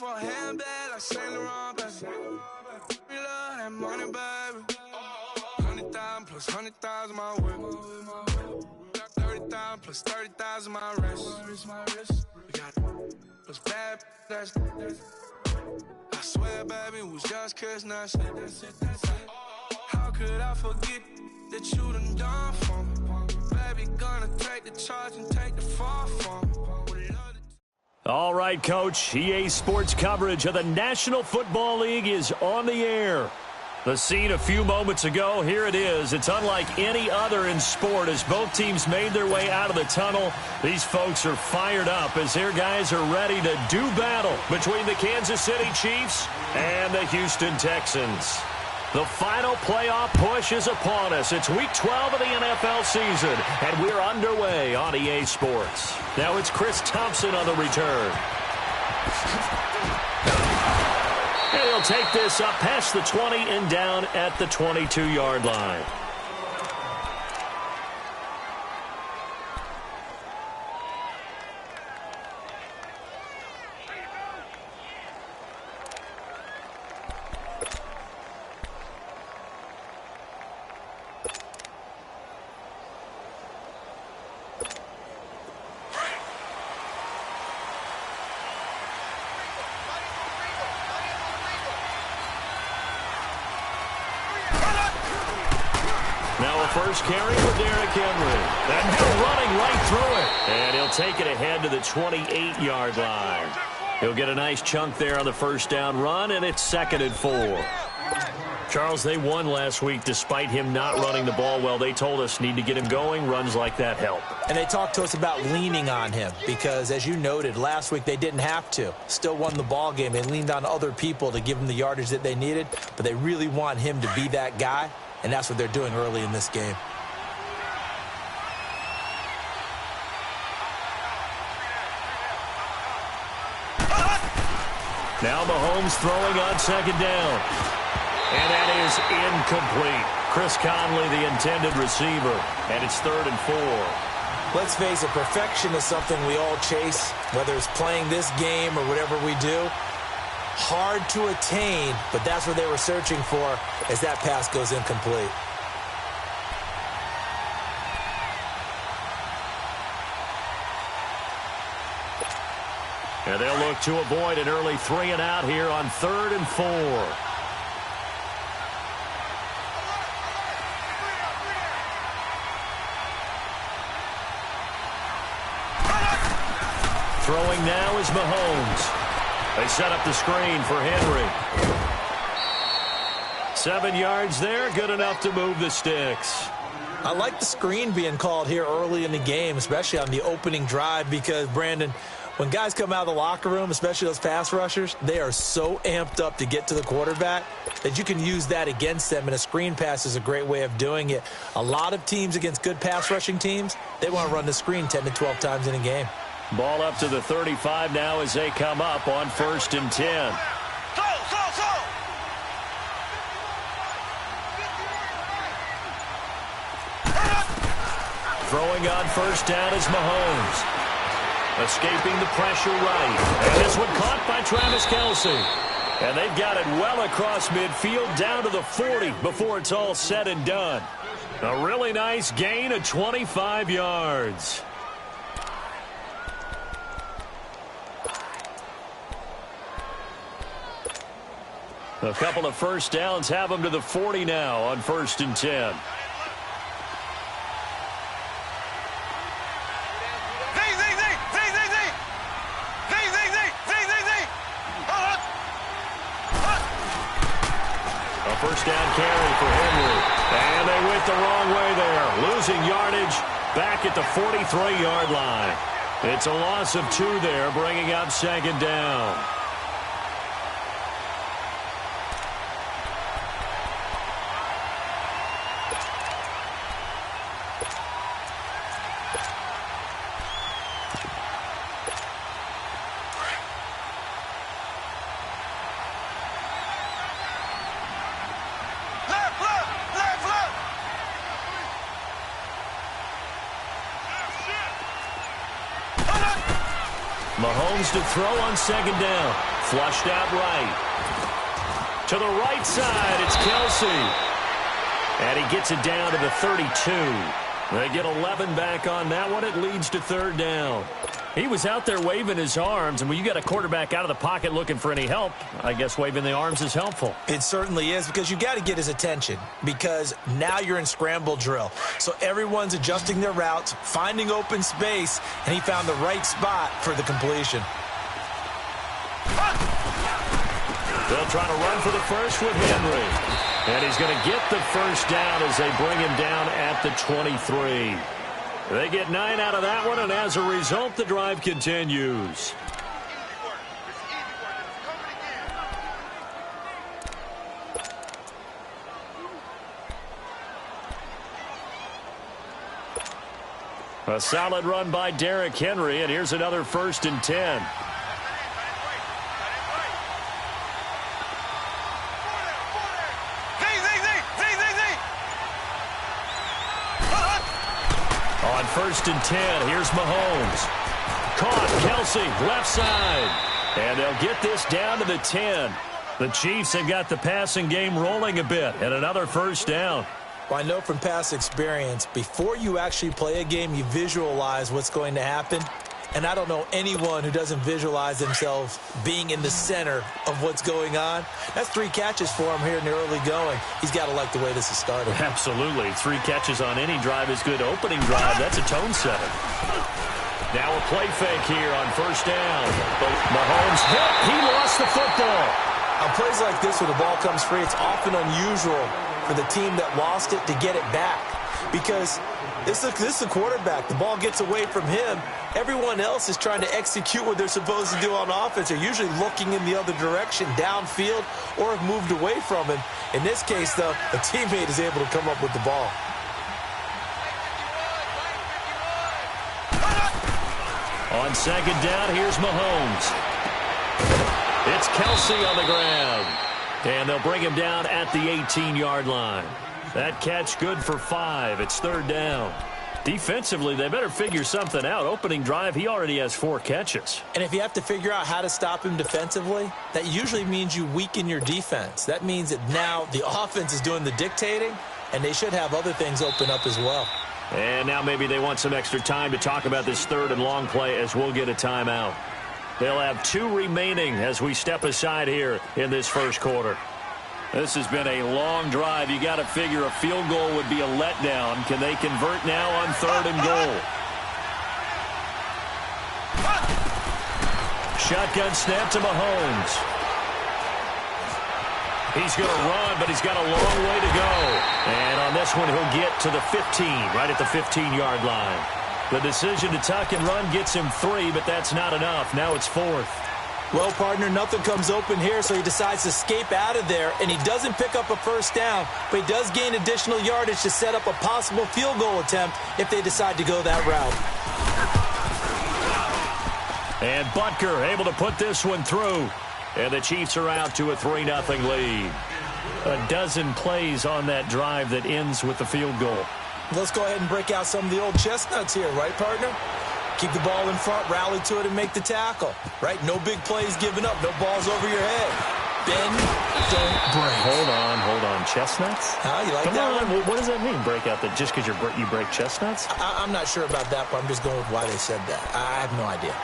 for a handbag like Saint Laurent, baby. We love that money, baby. 100,000 plus 100,000 my whip. 30,000 plus 30,000 my wrist. We got plus bad, that's I swear, baby, it was just kiss, that's it. How could I forget that you done for me? Baby, gonna take the charge and take the fall for me. All right, Coach. EA Sports coverage of the National Football League is on the air. The scene a few moments ago, here it is. It's unlike any other in sport as both teams made their way out of the tunnel. These folks are fired up as their guys are ready to do battle between the Kansas City Chiefs and the Houston Texans. The final playoff push is upon us. It's Week 12 of the NFL season, and we're underway on EA Sports. Now it's Chris Thompson on the return. And he'll take this up past the 20 and down at the 22-yard line. First carry for Derrick Henry. And he'll running right through it. And he'll take it ahead to the 28-yard line. He'll get a nice chunk there on the first down run, and it's 2nd and 4. Charles, they won last week despite him not running the ball well. They told us need to get him going. Runs like that help. And they talked to us about leaning on him because, as you noted, last week they didn't have to. Still won the ball game. They leaned on other people to give them the yardage that they needed, but they really want him to be that guy. And that's what they're doing early in this game. Now Mahomes throwing on 2nd down. And that is incomplete. Chris Conley, the intended receiver. And it's 3rd and 4. Let's face it, perfection is something we all chase, whether it's playing this game or whatever we do. Hard to attain, but that's what they were searching for as that pass goes incomplete. And they'll look to avoid an early 3 and out here on 3rd and 4. Throwing now is Mahomes. They set up the screen for Henry. 7 yards there, good enough to move the sticks. I like the screen being called here early in the game, especially on the opening drive, because, Brandon, when guys come out of the locker room, especially those pass rushers, they are so amped up to get to the quarterback that you can use that against them, and a screen pass is a great way of doing it. A lot of teams against good pass rushing teams, they want to run the screen 10 to 12 times in a game. Ball up to the 35 now as they come up on 1st and 10. Throwing on 1st down is Mahomes. Escaping the pressure right. And this one caught by Travis Kelce. And they've got it well across midfield down to the 40 before it's all said and done. A really nice gain of 25 yards. A couple of first downs have them to the 40 now on 1st and 10. A first down carry for Henry. And they went the wrong way there. Losing yardage back at the 43-yard line. It's a loss of 2 there, bringing up 2nd down. Mahomes to throw on 2nd down. Flushed out right. To the right side, it's Kelsey. And he gets it down to the 32. They get 11 back on that one. It leads to third down. He was out there waving his arms, and when you got a quarterback out of the pocket looking for any help, I guess waving the arms is helpful. It certainly is, because you got to get his attention, because now you're in scramble drill. So everyone's adjusting their routes, finding open space, and he found the right spot for the completion. They'll try to run for the first with Henry. And he's going to get the first down as they bring him down at the 23. They get 9 out of that one, and as a result, the drive continues. A solid run by Derrick Henry, and here's another 1st and 10. On 1st and 10, here's Mahomes. Caught, Kelsey, left side. And they'll get this down to the 10. The Chiefs have got the passing game rolling a bit, and another first down. Well, I know from past experience, before you actually play a game, you visualize what's going to happen. And I don't know anyone who doesn't visualize themselves being in the center of what's going on. That's 3 catches for him here in the early going. He's got to like the way this is started. Absolutely. 3 catches on any drive is good. Opening drive, that's a tone setter. Now a play fake here on first down. Mahomes hit. He lost the football. On plays like this where the ball comes free, it's often unusual for the team that lost it to get it back. Because this is a quarterback. The ball gets away from him. Everyone else is trying to execute what they're supposed to do on offense. They're usually looking in the other direction, downfield, or have moved away from him. In this case, though, a teammate is able to come up with the ball. On second down, here's Mahomes. It's Kelsey on the ground. And they'll bring him down at the 18-yard line. That catch good for 5. It's third down. Defensively, they better figure something out. Opening drive, he already has 4 catches. And if you have to figure out how to stop him defensively, that usually means you weaken your defense. That means that now the offense is doing the dictating, and they should have other things open up as well. And now maybe they want some extra time to talk about this third and long play as we'll get a timeout. They'll have 2 remaining as we step aside here in this first quarter. This has been a long drive. You got to figure a field goal would be a letdown. Can they convert now on 3rd and goal? Shotgun snap to Mahomes. He's going to run, but he's got a long way to go. And on this one, he'll get to the 15, right at the 15-yard line. The decision to tuck and run gets him 3, but that's not enough. Now it's 4th. Well, partner, nothing comes open here, so he decides to escape out of there, and he doesn't pick up a first down, but he does gain additional yardage to set up a possible field goal attempt if they decide to go that route. And Butker able to put this one through, and the Chiefs are out to a 3-0 lead. A dozen plays on that drive that ends with the field goal. Let's go ahead and break out some of the old chestnuts here, right, partner? Keep the ball in front, rally to it, and make the tackle. Right? No big plays given up. No balls over your head. Bend, don't break. Hold on. Chestnuts? You like Come that on. one? What does that mean, break out? That just because you break chestnuts? I'm not sure about that, but I'm just going with why they said that. I have no idea.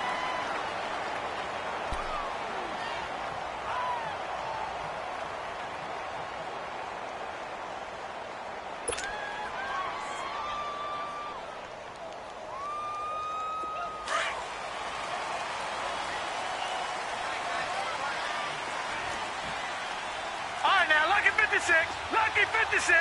Lucky 56.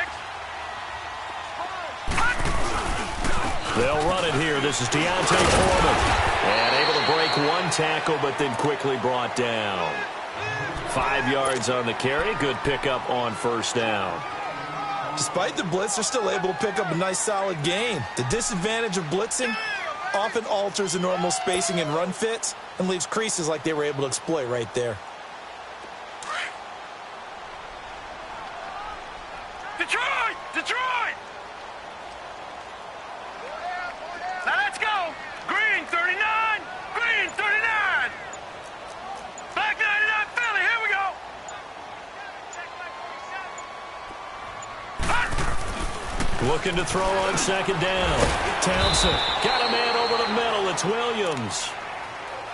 They'll run it here. This is Deontay Foreman. And able to break 1 tackle, but then quickly brought down. 5 yards on the carry. Good pickup on first down. Despite the blitz, they're still able to pick up a nice, solid gain. The disadvantage of blitzing often alters the normal spacing and run fits and leaves creases like they were able to exploit right there. Detroit! Now let's go. Green 39. Green 39. Black 99. Looking to throw on second down. Townsend got a man over the middle. It's Williams.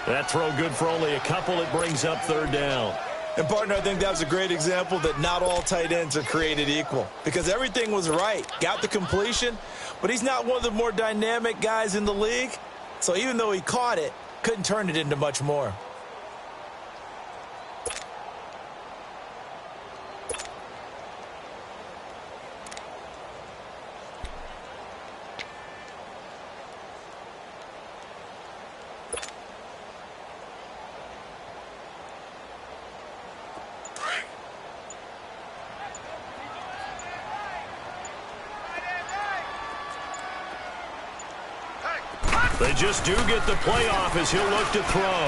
That throw good for only a couple. It brings up third down. And, partner, I think that's a great example that not all tight ends are created equal because everything was right. Got the completion, but he's not one of the more dynamic guys in the league. So even though he caught it, couldn't turn it into much more. They just do get the playoff as he'll look to throw.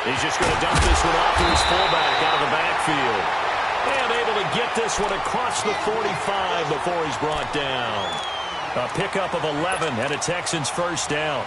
He's just going to dump this one off to his fullback out of the backfield. And able to get this one across the 45 before he's brought down. A pickup of 11 and a Texans first down.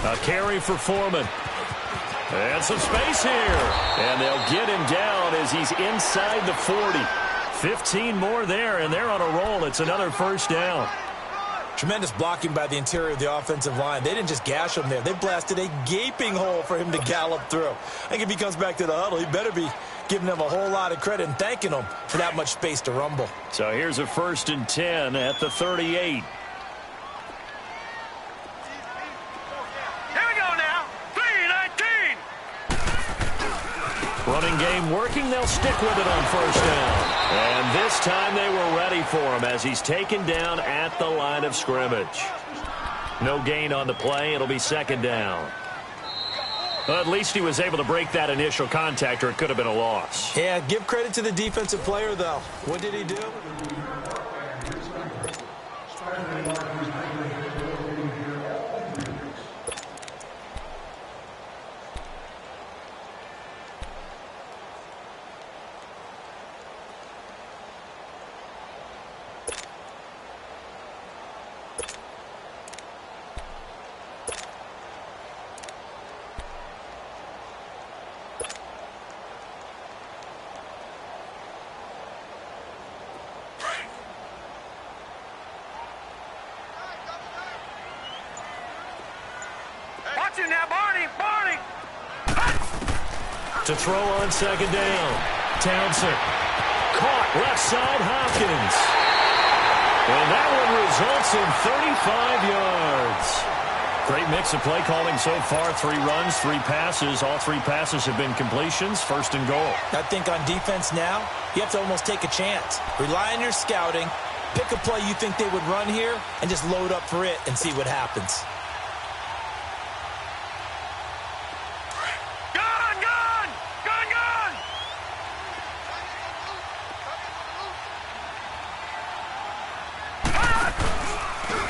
A carry for Foreman. And some space here. And they'll get him down as he's inside the 40. 15 more there, and they're on a roll. It's another first down. Tremendous blocking by the interior of the offensive line. They didn't just gash him there. They blasted a gaping hole for him to gallop through. I think if he comes back to the huddle, he better be giving them a whole lot of credit and thanking them for that much space to rumble. So here's a 1st and 10 at the 38. Running game working. They'll stick with it on first down. And this time they were ready for him as he's taken down at the line of scrimmage. No gain on the play. It'll be second down. Well, at least he was able to break that initial contact, or it could have been a loss. Yeah, give credit to the defensive player, though. What did he do? To throw on second down. Townsend. Caught left side Hopkins. And that one results in 35 yards. Great mix of play calling so far. 3 runs, 3 passes. All 3 passes have been completions. 1st and goal. I think on defense now, you have to almost take a chance. Rely on your scouting. Pick a play you think they would run here and just load up for it and see what happens.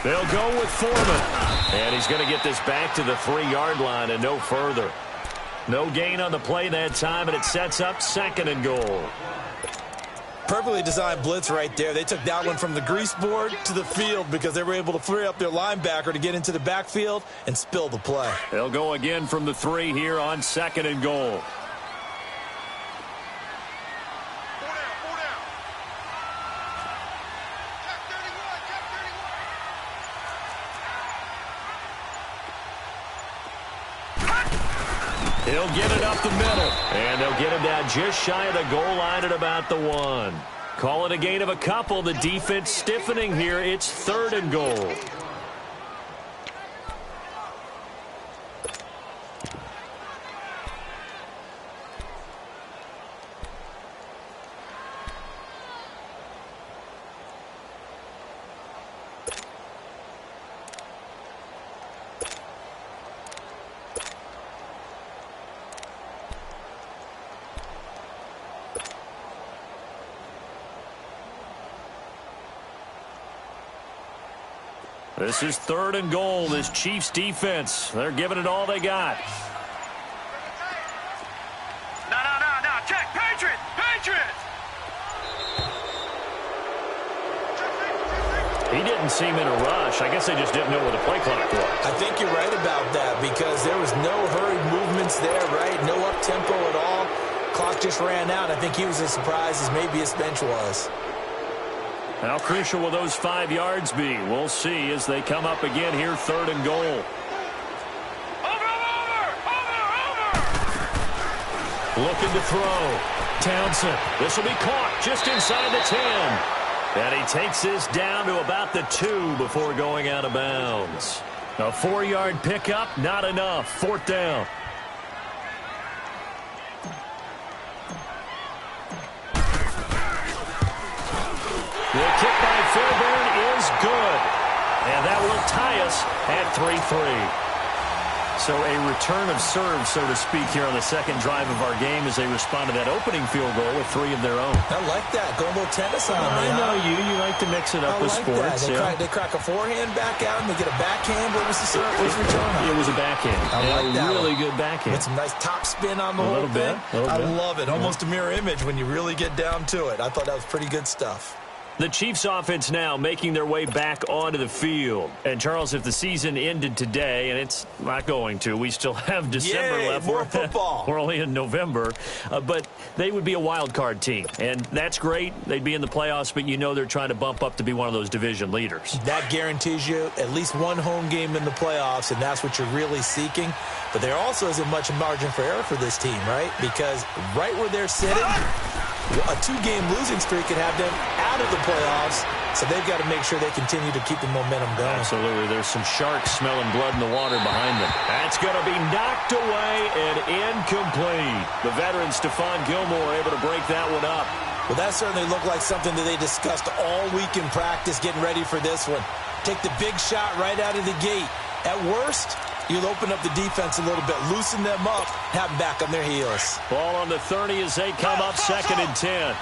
They'll go with Foreman. And he's going to get this back to the 3-yard line and no further. No gain on the play that time, and it sets up 2nd and goal. Perfectly designed blitz right there. They took that one from the grease board to the field because they were able to free up their linebacker to get into the backfield and spill the play. They'll go again from the 3 here on 2nd and goal. He'll get it up the middle, and they'll get him down just shy of the goal line at about the 1. Call it a gain of a couple. The defense stiffening here. It's 3rd and goal. This is 3rd and goal. This Chiefs defense, they're giving it all they got. didn't seem in a rush. I guess they just didn't know what the play clock was. I think you're right about that because there was no hurried movements there, right? No up-tempo at all. Clock just ran out. I think he was as surprised as maybe his bench was. How crucial will those 5 yards be? We'll see as they come up again here, 3rd and goal. Looking to throw. Townsend. This will be caught just inside the 10. And he takes this down to about the 2 before going out of bounds. A 4-yard pickup, not enough. 4th down. The kick by Fairbairn is good. And that will tie us at 3-3. So a return of serve, so to speak, here on the second drive of our game as they respond to that opening field goal with 3 of their own. I like that. Go a little tennis on me. I know you. You like to mix it up with sports. They crack a forehand back out and they get a backhand. What was the serve? What was the return on? It was a backhand. I like that. Really good backhand. With some nice top spin on the whole thing. I love it. Almost a mirror image when you really get down to it. I thought that was pretty good stuff. The Chiefs offense now making their way back onto the field. And, Charles, if the season ended today, and it's not going to, we still have December left. More football. We're only in November. But they would be a wild card team. And that's great. They'd be in the playoffs, but you know they're trying to bump up to be one of those division leaders. That guarantees you at least one home game in the playoffs, and that's what you're really seeking. But there also isn't much margin for error for this team, right? Because right where they're sitting, a 2-game losing streak could have them out of the playoffs, so they've got to make sure they continue to keep the momentum going. Absolutely. There's some sharks smelling blood in the water behind them. That's going to be knocked away and incomplete. The veteran Stephon Gilmore able to break that one up. Well, that certainly looked like something that they discussed all week in practice, getting ready for this one. Take the big shot right out of the gate. At worst, you'll open up the defense a little bit, loosen them up, have them back on their heels. Ball on the 30 as they come up 2nd and 10.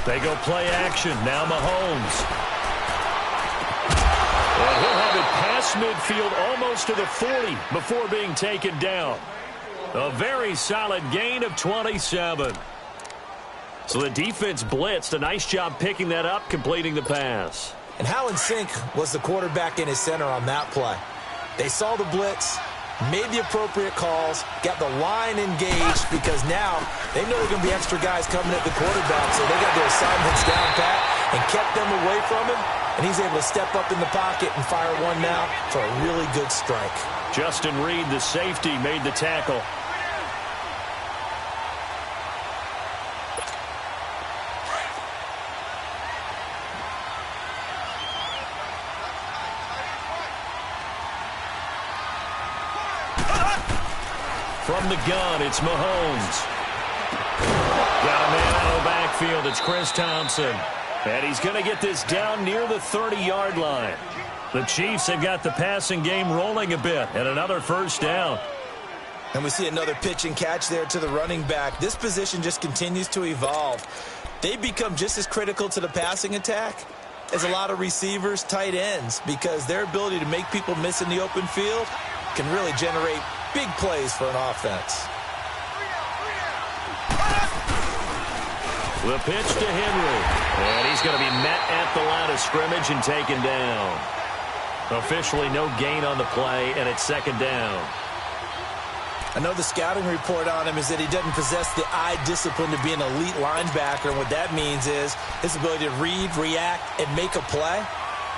They go play action. Now Mahomes. And he'll have it past midfield almost to the 40 before being taken down. A very solid gain of 27. So the defense blitzed. A nice job picking that up, completing the pass. And how in sync was the quarterback in his center on that play? They saw the blitz, made the appropriate calls, got the line engaged because now they know there are going to be extra guys coming at the quarterback, so they got their assignments down pat and kept them away from him, and he's able to step up in the pocket and fire one now for a really good strike. Justin Reed, the safety, made the tackle. From the gun, it's Mahomes. Got a man out of the backfield. It's Chris Thompson. And he's going to get this down near the 30-yard line. The Chiefs have got the passing game rolling a bit. And another 1st down. And we see another pitch and catch there to the running back. This position just continues to evolve. They become just as critical to the passing attack as a lot of receivers, tight ends, because their ability to make people miss in the open field can really generate big plays for an offense. The pitch to Henry. And he's going to be met at the line of scrimmage and taken down. Officially no gain on the play, and it's 2nd down. I know the scouting report on him is that he doesn't possess the eye discipline to be an elite linebacker. And what that means is his ability to read, react, and make a play.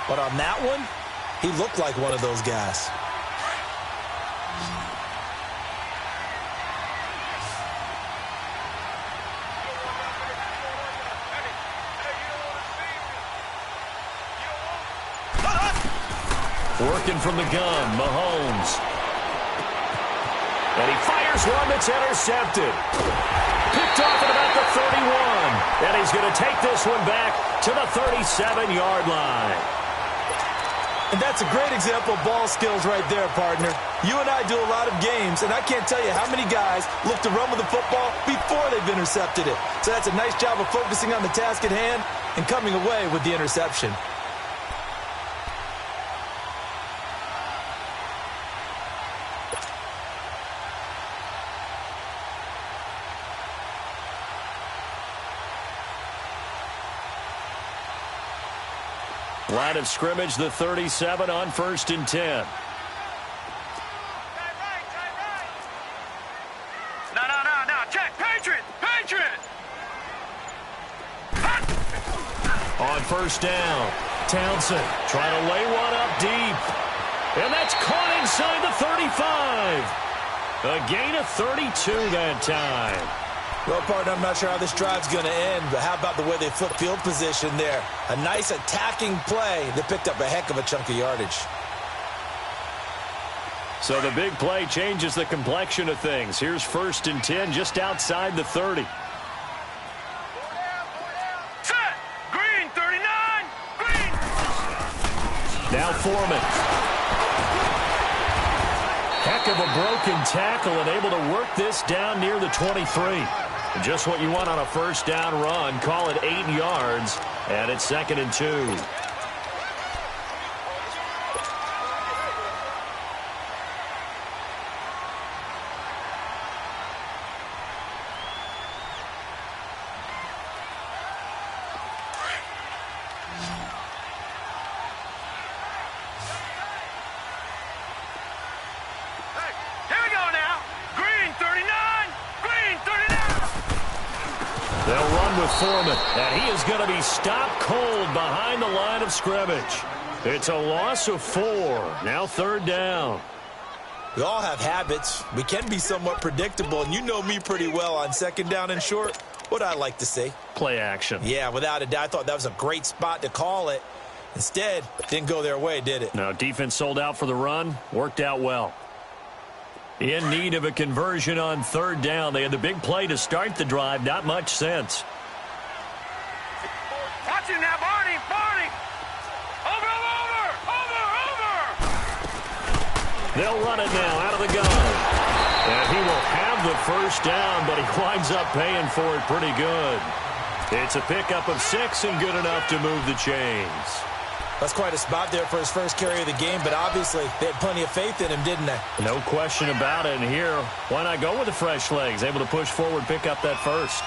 But on that one, he looked like one of those guys. Working from the gun, Mahomes. And he fires one that's intercepted. Picked off at about the 31. And he's going to take this one back to the 37-yard line. And that's a great example of ball skills right there, partner. You and I do a lot of games, and I can't tell you how many guys look to run with the football before they've intercepted it. So that's a nice job of focusing on the task at hand and coming away with the interception. Line of scrimmage, the 37 on 1st and 10. No. Check. Patriot. On 1st down, Townsend trying to lay one up deep. And that's caught inside the 35. A gain of 32 that time. Well, partner, I'm not sure how this drive's going to end, but how about the way they flip field position there? A nice attacking play that picked up a heck of a chunk of yardage. So the big play changes the complexion of things. Here's 1st and 10 just outside the 30. Set. Green, 39. Green. Now Foreman. Heck of a broken tackle and able to work this down near the 23. Just what you want on a 1st down run. Call it 8 yards, and it's 2nd and 2. They'll run with Foreman, and he is going to be stopped cold behind the line of scrimmage. It's a loss of 4. Now 3rd down. We all have habits. We can be somewhat predictable, and you know me pretty well on 2nd down and short. What I like to say? Play action. Yeah, without a doubt. I thought that was a great spot to call it. Instead, didn't go their way, did it? No, defense sold out for the run. Worked out well. In need of a conversion on 3rd down. They had the big play to start the drive. Not much sense. Watch it now, Barney. Over. They'll run it now out of the gun. And he will have the 1st down, but he winds up paying for it pretty good. It's a pickup of 6 and good enough to move the chains. That's quite a spot there for his first carry of the game, but obviously they had plenty of faith in him, didn't they? No question about it. And here, why not go with the fresh legs? Able to push forward, pick up that 1st.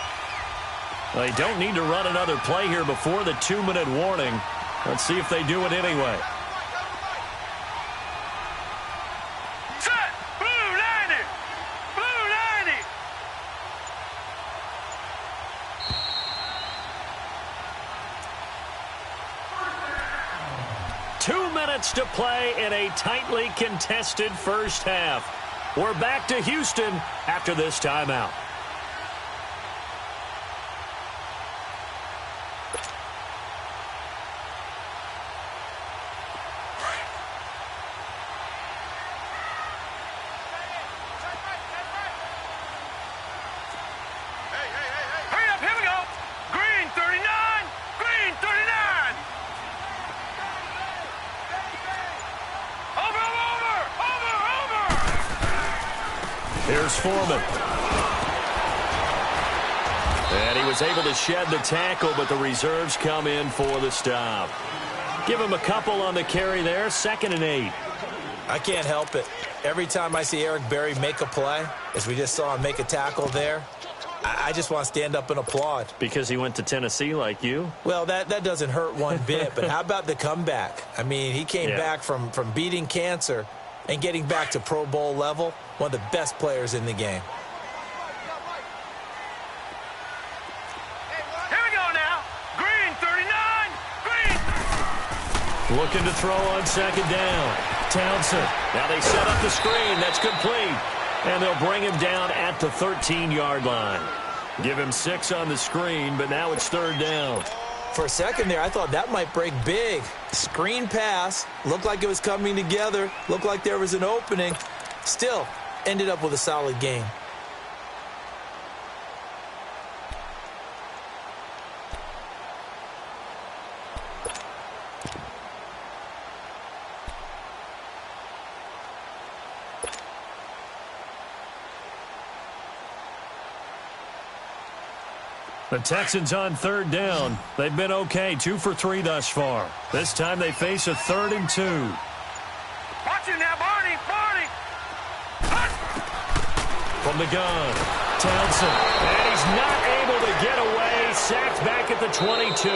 Well, they don't need to run another play here before the 2-minute warning. Let's see if they do it anyway. Set. Blue 90. 2 minutes to play in a tightly contested 1st half. We're back to Houston after this timeout. Hurry up, here we go. Green 39. Over. Here's Foreman. And he was able to shed the tackle, but the reserves come in for the stop. Give him a couple on the carry there. 2nd and 8. I can't help it. Every time I see Eric Berry make a play, as we just saw him make a tackle there, I just want to stand up and applaud. Because he went to Tennessee like you? Well, that doesn't hurt one bit, but how about the comeback? I mean, he came back from beating cancer and getting back to Pro Bowl level, one of the best players in the game. Here we go now. Green 39. Looking to throw on 2nd down. Townsend. Now they set up the screen. That's complete. And they'll bring him down at the 13-yard line. Give him 6 on the screen, but now it's 3rd down. For a second there, I thought that might break big. Screen pass. Looked like it was coming together. Looked like there was an opening. Still, ended up with a solid game. The Texans on 3rd down. They've been okay, 2 for 3 thus far. This time they face a 3rd and 2. Watch it now, Barney. From the gun, Townsend. And he's not able to get away. Sacked back at the 22.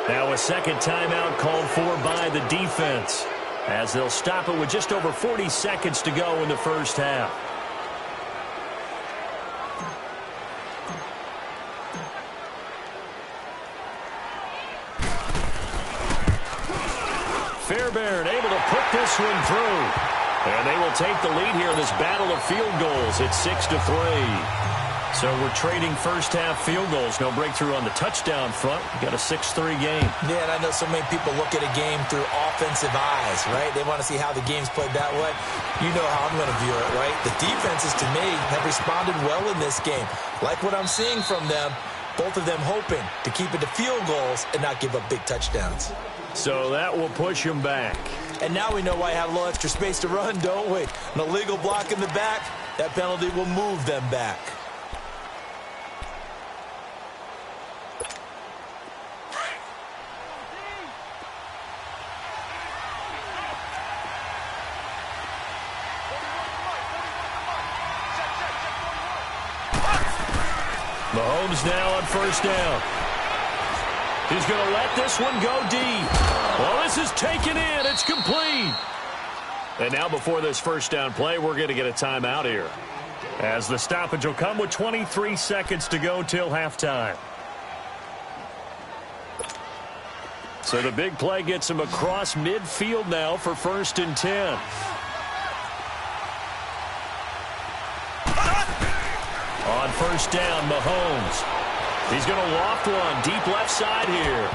Now a second timeout called for by the defense, as they'll stop it with just over 40 seconds to go in the first half. Fairbairn able to put this one through. And they will take the lead here in this battle of field goals. It's 6-3. So we're trading first-half field goals. No breakthrough on the touchdown front. We got a 6-3 game. Yeah, and I know so many people look at a game through offensive eyes, right? They want to see how the game's played that way. You know how I'm going to view it, right? The defenses, to me, have responded well in this game. Like what I'm seeing from them, both of them hoping to keep it to field goals and not give up big touchdowns. So that will push him back. And now we know why you have a little extra space to run, don't we? An illegal block in the back, that penalty will move them back. Mahomes now on first down. He's going to let this one go deep. Well, this is taken in. It's complete. And now before this first down play, we're going to get a timeout here, as the stoppage will come with 23 seconds to go till halftime. So the big play gets him across midfield now for 1st and 10. On first down, Mahomes. He's going to loft one deep left side here.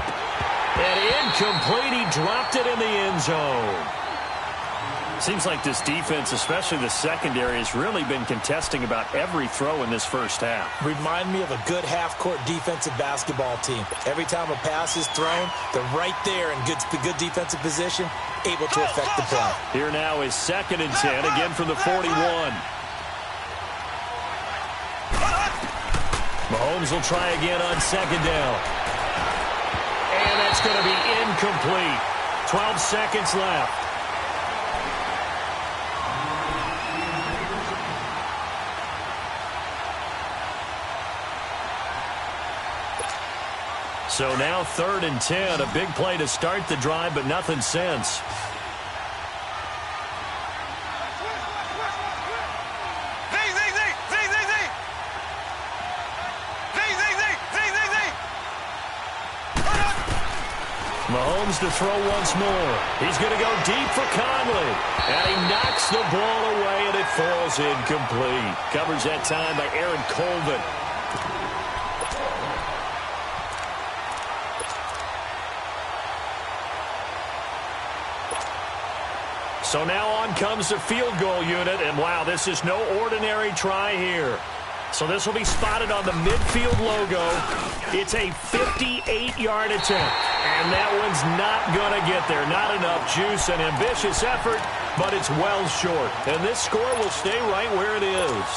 And incomplete. He dropped it in the end zone. Seems like this defense, especially the secondary, has really been contesting about every throw in this first half. Remind me of a good half-court defensive basketball team. Every time a pass is thrown, they're right there in good defensive position, able to affect the play. Here now is 2nd and 10, again from the 41. Mahomes will try again on 2nd down. And that's going to be incomplete. 12 seconds left. So now 3rd and 10. A big play to start the drive, but nothing since. Mahomes to throw once more. He's going to go deep for Conley. And he knocks the ball away, and it falls incomplete. Covers that time by Aaron Colvin. So now on comes the field goal unit. And, wow, this is no ordinary try here. So this will be spotted on the midfield logo. It's a 58-yard attempt. And that one's not going to get there. Not enough juice. An ambitious effort, but it's well short. And this score will stay right where it is.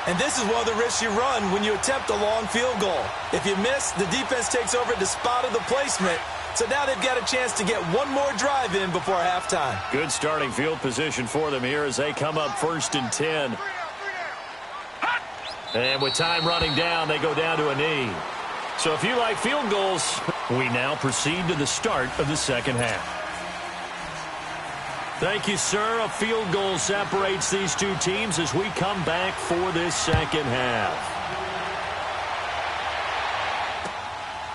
And this is one of the risks you run when you attempt a long field goal. If you miss, the defense takes over at the spot of the placement. So now they've got a chance to get one more drive in before halftime. Good starting field position for them here as they come up 1st and 10. And with time running down, they go down to a knee. So if you like field goals, we now proceed to the start of the second half. Thank you, sir. A field goal separates these two teams as we come back for this second half.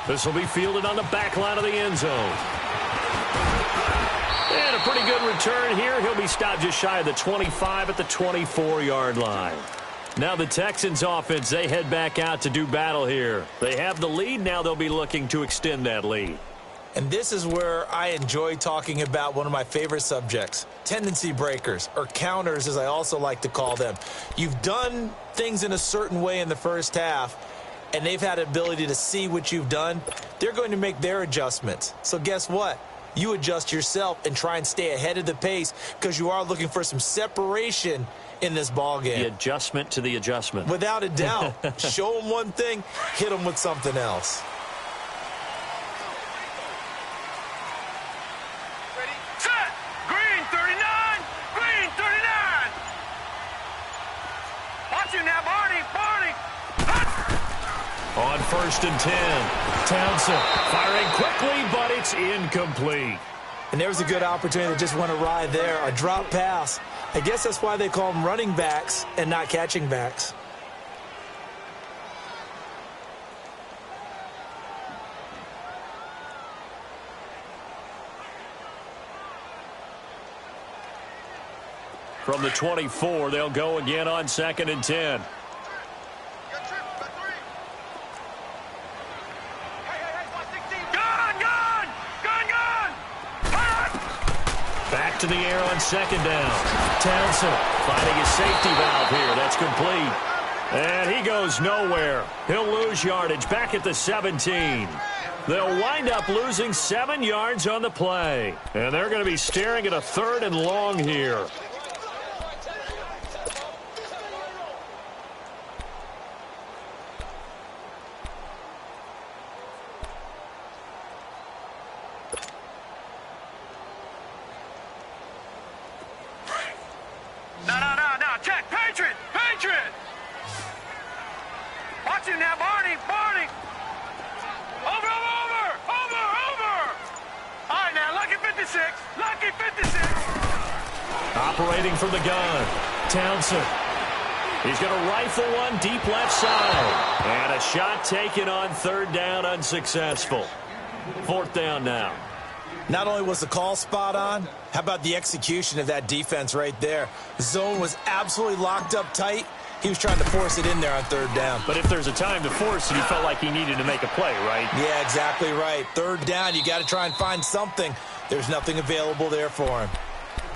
This will be fielded on the back line of the end zone. And a pretty good return here. He'll be stopped just shy of the 25 at the 24-yard line. Now the Texans offense, they head back out to do battle here. They have the lead. Now they'll be looking to extend that lead. And this is where I enjoy talking about one of my favorite subjects, tendency breakers, or counters as I also like to call them. You've done things in a certain way in the first half, and they've had the ability to see what you've done. They're going to make their adjustments. So guess what? You adjust yourself and try and stay ahead of the pace because you are looking for some separation in this ball game. The adjustment to the adjustment. Without a doubt. Show them one thing, hit them with something else. Ready, set, green 39, green 39. Watch you now, Barney, Barney. On 1st and 10. Townsend firing quickly, but it's incomplete. And there was a good opportunity that just went awry there. A drop pass. I guess that's why they call them running backs and not catching backs. From the 24, they'll go again on 2nd and 10. Back to the air on 2nd down. Townsend finding his safety valve here. That's complete. And he goes nowhere. He'll lose yardage back at the 17. They'll wind up losing 7 yards on the play. And they're going to be staring at a 3rd and long here. No, check. Patriot. Watch him now, Barney. Over. All right, now, lucky 56. Operating from the gun. Townsend. He's going to rifle one deep left side. And a shot taken on 3rd down, unsuccessful. 4th down now. Not only was the call spot on, how about the execution of that defense right there? The zone was absolutely locked up tight. He was trying to force it in there on 3rd down. But if there's a time to force it, he felt like he needed to make a play, right? Yeah, exactly right. 3rd down, you got to try and find something. There's nothing available there for him.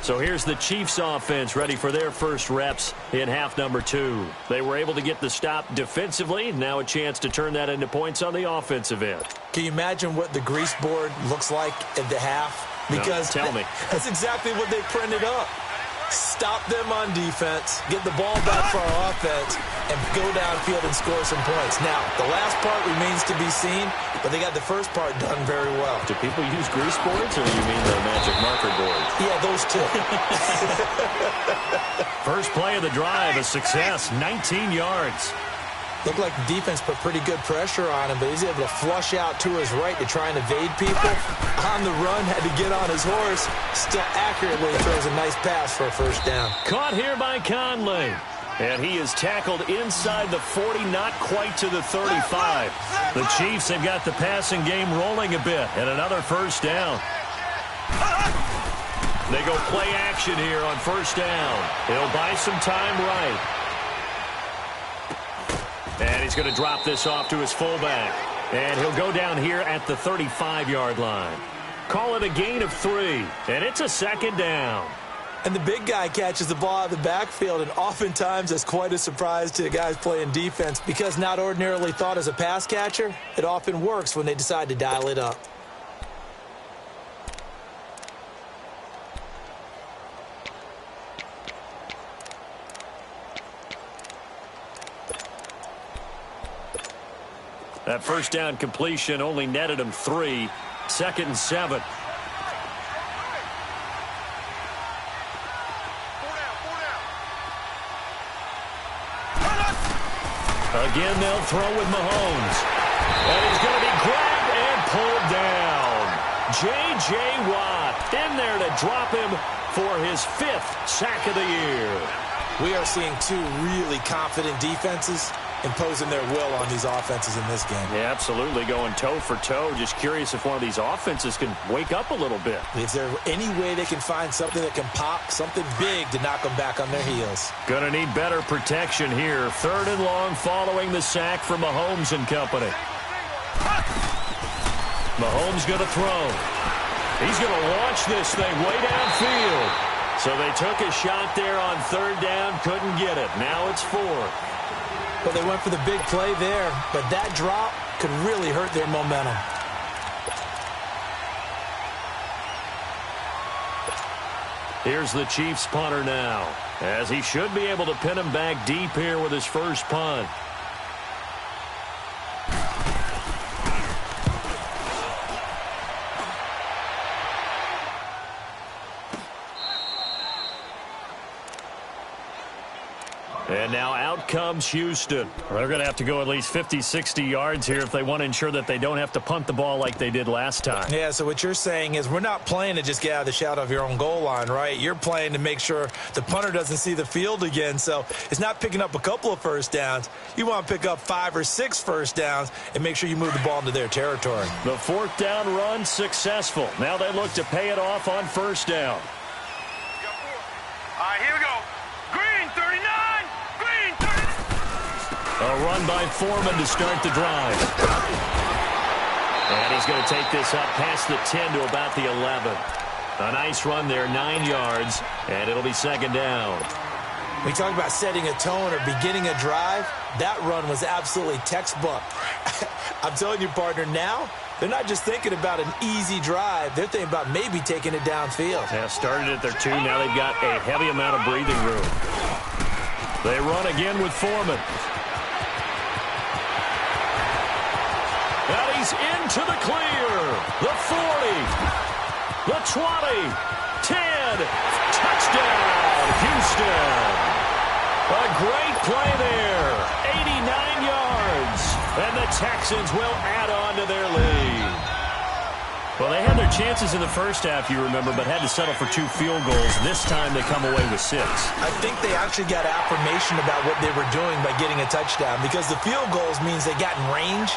So here's the Chiefs offense ready for their first reps in half number 2. They were able to get the stop defensively. Now a chance to turn that into points on the offensive end. Can you imagine what the grease board looks like at the half? Because no, tell me. That's exactly what they printed up. Stop them on defense, get the ball back for our offense, and go downfield and score some points. Now, the last part remains to be seen, but they got the first part done very well. Do people use grease boards, or you mean the magic marker board? Yeah, those two. First play of the drive, a success, 19 yards. Looked like the defense put pretty good pressure on him, but he's able to flush out to his right to try and evade people. On the run, had to get on his horse. Still accurately throws a nice pass for a 1st down. Caught here by Conley. And he is tackled inside the 40, not quite to the 35. The Chiefs have got the passing game rolling a bit, and another 1st down. They go play action here on 1st down. He'll buy some time right. And he's going to drop this off to his fullback. And he'll go down here at the 35-yard line. Call it a gain of 3, and it's a 2nd down. And the big guy catches the ball out of the backfield, and oftentimes that's quite a surprise to the guys playing defense because not ordinarily thought as a pass catcher, it often works when they decide to dial it up. That 1st down completion only netted him 3. 2nd and 7. Again, they'll throw with Mahomes. And he's going to be grabbed and pulled down. J.J. Watt in there to drop him for his 5th sack of the year. We are seeing 2 really confident defenses imposing their will on these offenses in this game. Yeah, absolutely, going toe for toe. Just curious if one of these offenses can wake up a little bit. Is there any way they can find something that can pop, something big to knock them back on their heels? Gonna need better protection here. 3rd and long following the sack from Mahomes and company. Mahomes gonna throw. He's gonna launch this thing way downfield. So they took a shot there on 3rd down, couldn't get it. Now it's 4th. Well, they went for the big play there, but that drop could really hurt their momentum. Here's the Chiefs punter now, as he should be able to pin him back deep here with his first punt. And now out comes Houston. They're going to have to go at least 50, 60 yards here if they want to ensure that they don't have to punt the ball like they did last time. Yeah, so what you're saying is we're not playing to just get out of the shadow of your own goal line, right? You're playing to make sure the punter doesn't see the field again. So it's not picking up a couple of first downs. You want to pick up 5 or 6 first downs and make sure you move the ball into their territory. The 4th down run successful. Now they look to pay it off on 1st down. All right, here we go. Green 39. Green 39. A run by Foreman to start the drive. And he's going to take this up past the 10 to about the 11. A nice run there, 9 yards, and it'll be 2nd down. We talk about setting a tone or beginning a drive. That run was absolutely textbook. I'm telling you, partner, now they're not just thinking about an easy drive. They're thinking about maybe taking it downfield. Yeah, started at their 2. Now they've got a heavy amount of breathing room. They run again with Foreman. And he's into the clear. The 40. The 20. 10. Touchdown, Houston. A great play there. 89 yards. And the Texans will add on to their lead. Well, they had their chances in the first half, you remember, but had to settle for 2 field goals. This time they come away with 6. I think they actually got affirmation about what they were doing by getting a touchdown, because the field goals means they got in range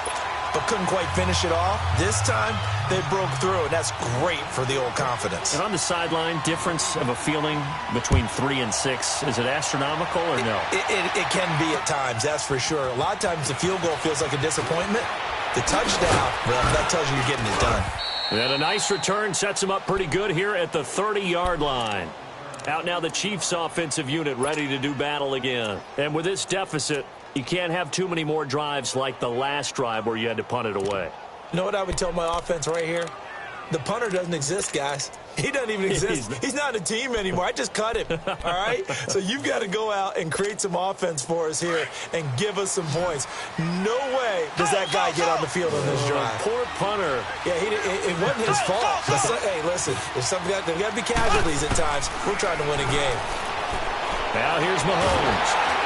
but couldn't quite finish it off. This time, they broke through, and that's great for the old confidence. And on the sideline, difference of a feeling between 3 and 6, is it astronomical or no? It can be at times, that's for sure. A lot of times the field goal feels like a disappointment. The touchdown, well, that tells you you're getting it done. And a nice return sets him up pretty good here at the 30-yard line. Out now the Chiefs' offensive unit ready to do battle again. And with this deficit, you can't have too many more drives like the last drive where you had to punt it away. You know what I would tell my offense right here? The punter doesn't exist, guys. He doesn't even exist. He's not a team anymore. I just cut him, all right? So you've got to go out and create some offense for us here and give us some points. No way does that guy get on the field on this drive. Poor punter. Yeah, it wasn't his fault. But hey, listen, there's got to be casualties at times. We're trying to win a game. Now here's Mahomes.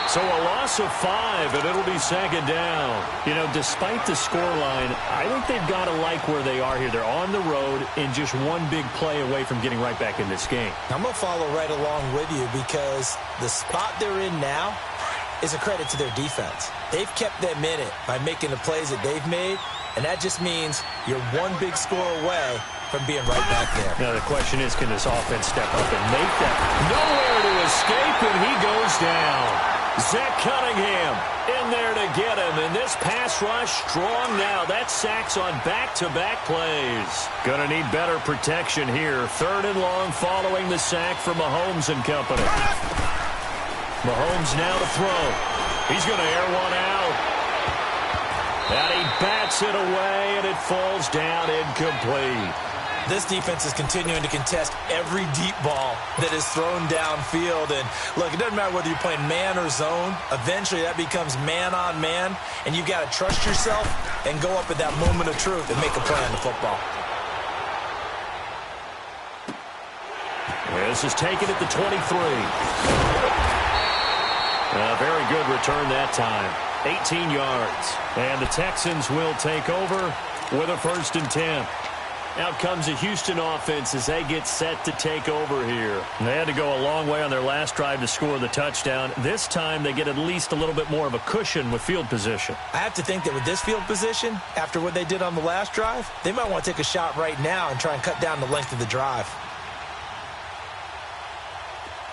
So a loss of 5, and it'll be 2nd down. You know, despite the scoreline, I think they've got to like where they are here. They're on the road and just one big play away from getting right back in this game. I'm going to follow right along with you because the spot they're in now is a credit to their defense. They've kept them in it by making the plays that they've made, and that just means you're one big score away from being right back there. Now the question is, can this offense step up and make that? Nowhere to escape, and he goes down. Zach Cunningham in there to get him, and this pass rush strong now. That's sacks on back-to-back plays. Gonna need better protection here. 3rd and long following the sack from Mahomes and company. Mahomes now to throw. He's gonna air one out. And he bats it away, and it falls down incomplete. This defense is continuing to contest every deep ball that is thrown downfield. And, look, it doesn't matter whether you're playing man or zone. Eventually, that becomes man-on-man, and you've got to trust yourself and go up at that moment of truth and make a play on the football. This is taken at the 23. A very good return that time. 18 yards. And the Texans will take over with a 1st and 10. Out comes the Houston offense as they get set to take over here. They had to go a long way on their last drive to score the touchdown. This time they get at least a little bit more of a cushion with field position. I have to think that with this field position, after what they did on the last drive, they might want to take a shot right now and try and cut down the length of the drive.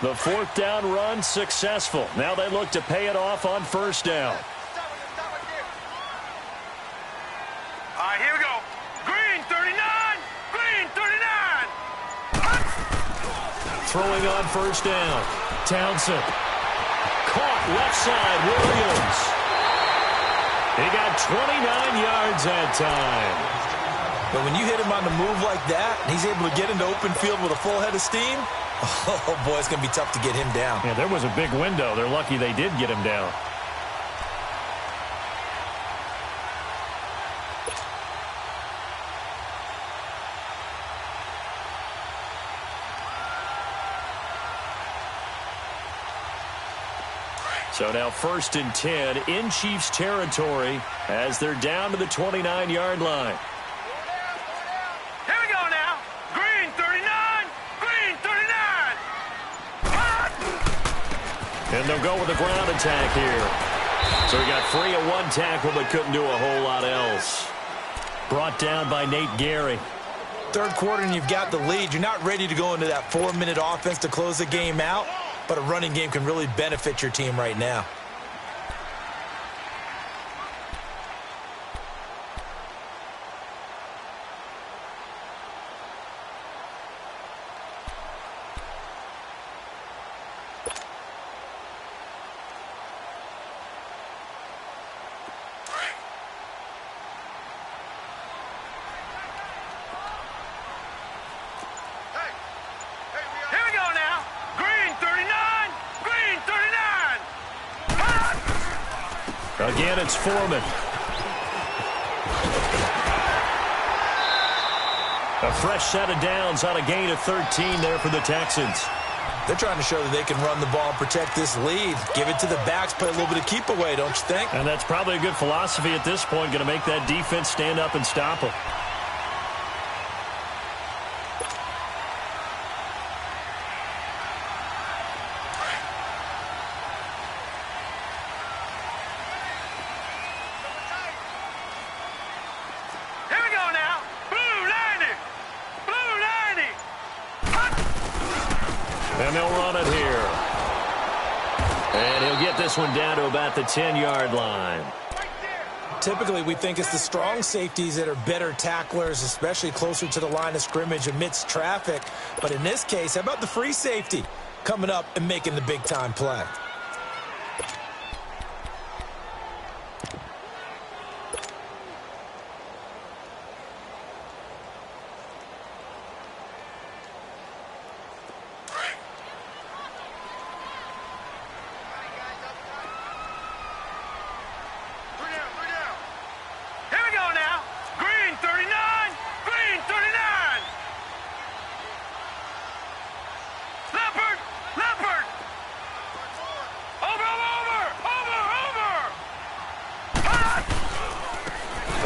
The 4th down run successful. Now they look to pay it off on 1st down. All right, here we go. Green 39. Green 39. Throwing on 1st down. Townsend. Caught left side. Williams. He got 29 yards that time. But when you hit him on the move like that, and he's able to get into open field with a full head of steam, oh, boy, it's going to be tough to get him down. Yeah, there was a big window. They're lucky they did get him down. So now 1st and 10 in Chiefs territory as they're down to the 29-yard line. Here we go now. Green 39. Green 39. And they'll go with the ground attack here. So he got free of one tackle but couldn't do a whole lot else. Brought down by Nate Gary. Third quarter and you've got the lead. You're not ready to go into that 4-minute offense to close the game out, but a running game can really benefit your team right now. Again, it's Foreman. A fresh set of downs on a gain of 13 there for the Texans. They're trying to show that they can run the ball and protect this lead. Give it to the backs, play a little bit of keep away, don't you think? And that's probably a good philosophy at this point, going to make that defense stand up and stop them. And they'll run it here. And he'll get this one down to about the 10-yard line. Typically, we think it's the strong safeties that are better tacklers, especially closer to the line of scrimmage amidst traffic. But in this case, how about the free safety coming up and making the big-time play?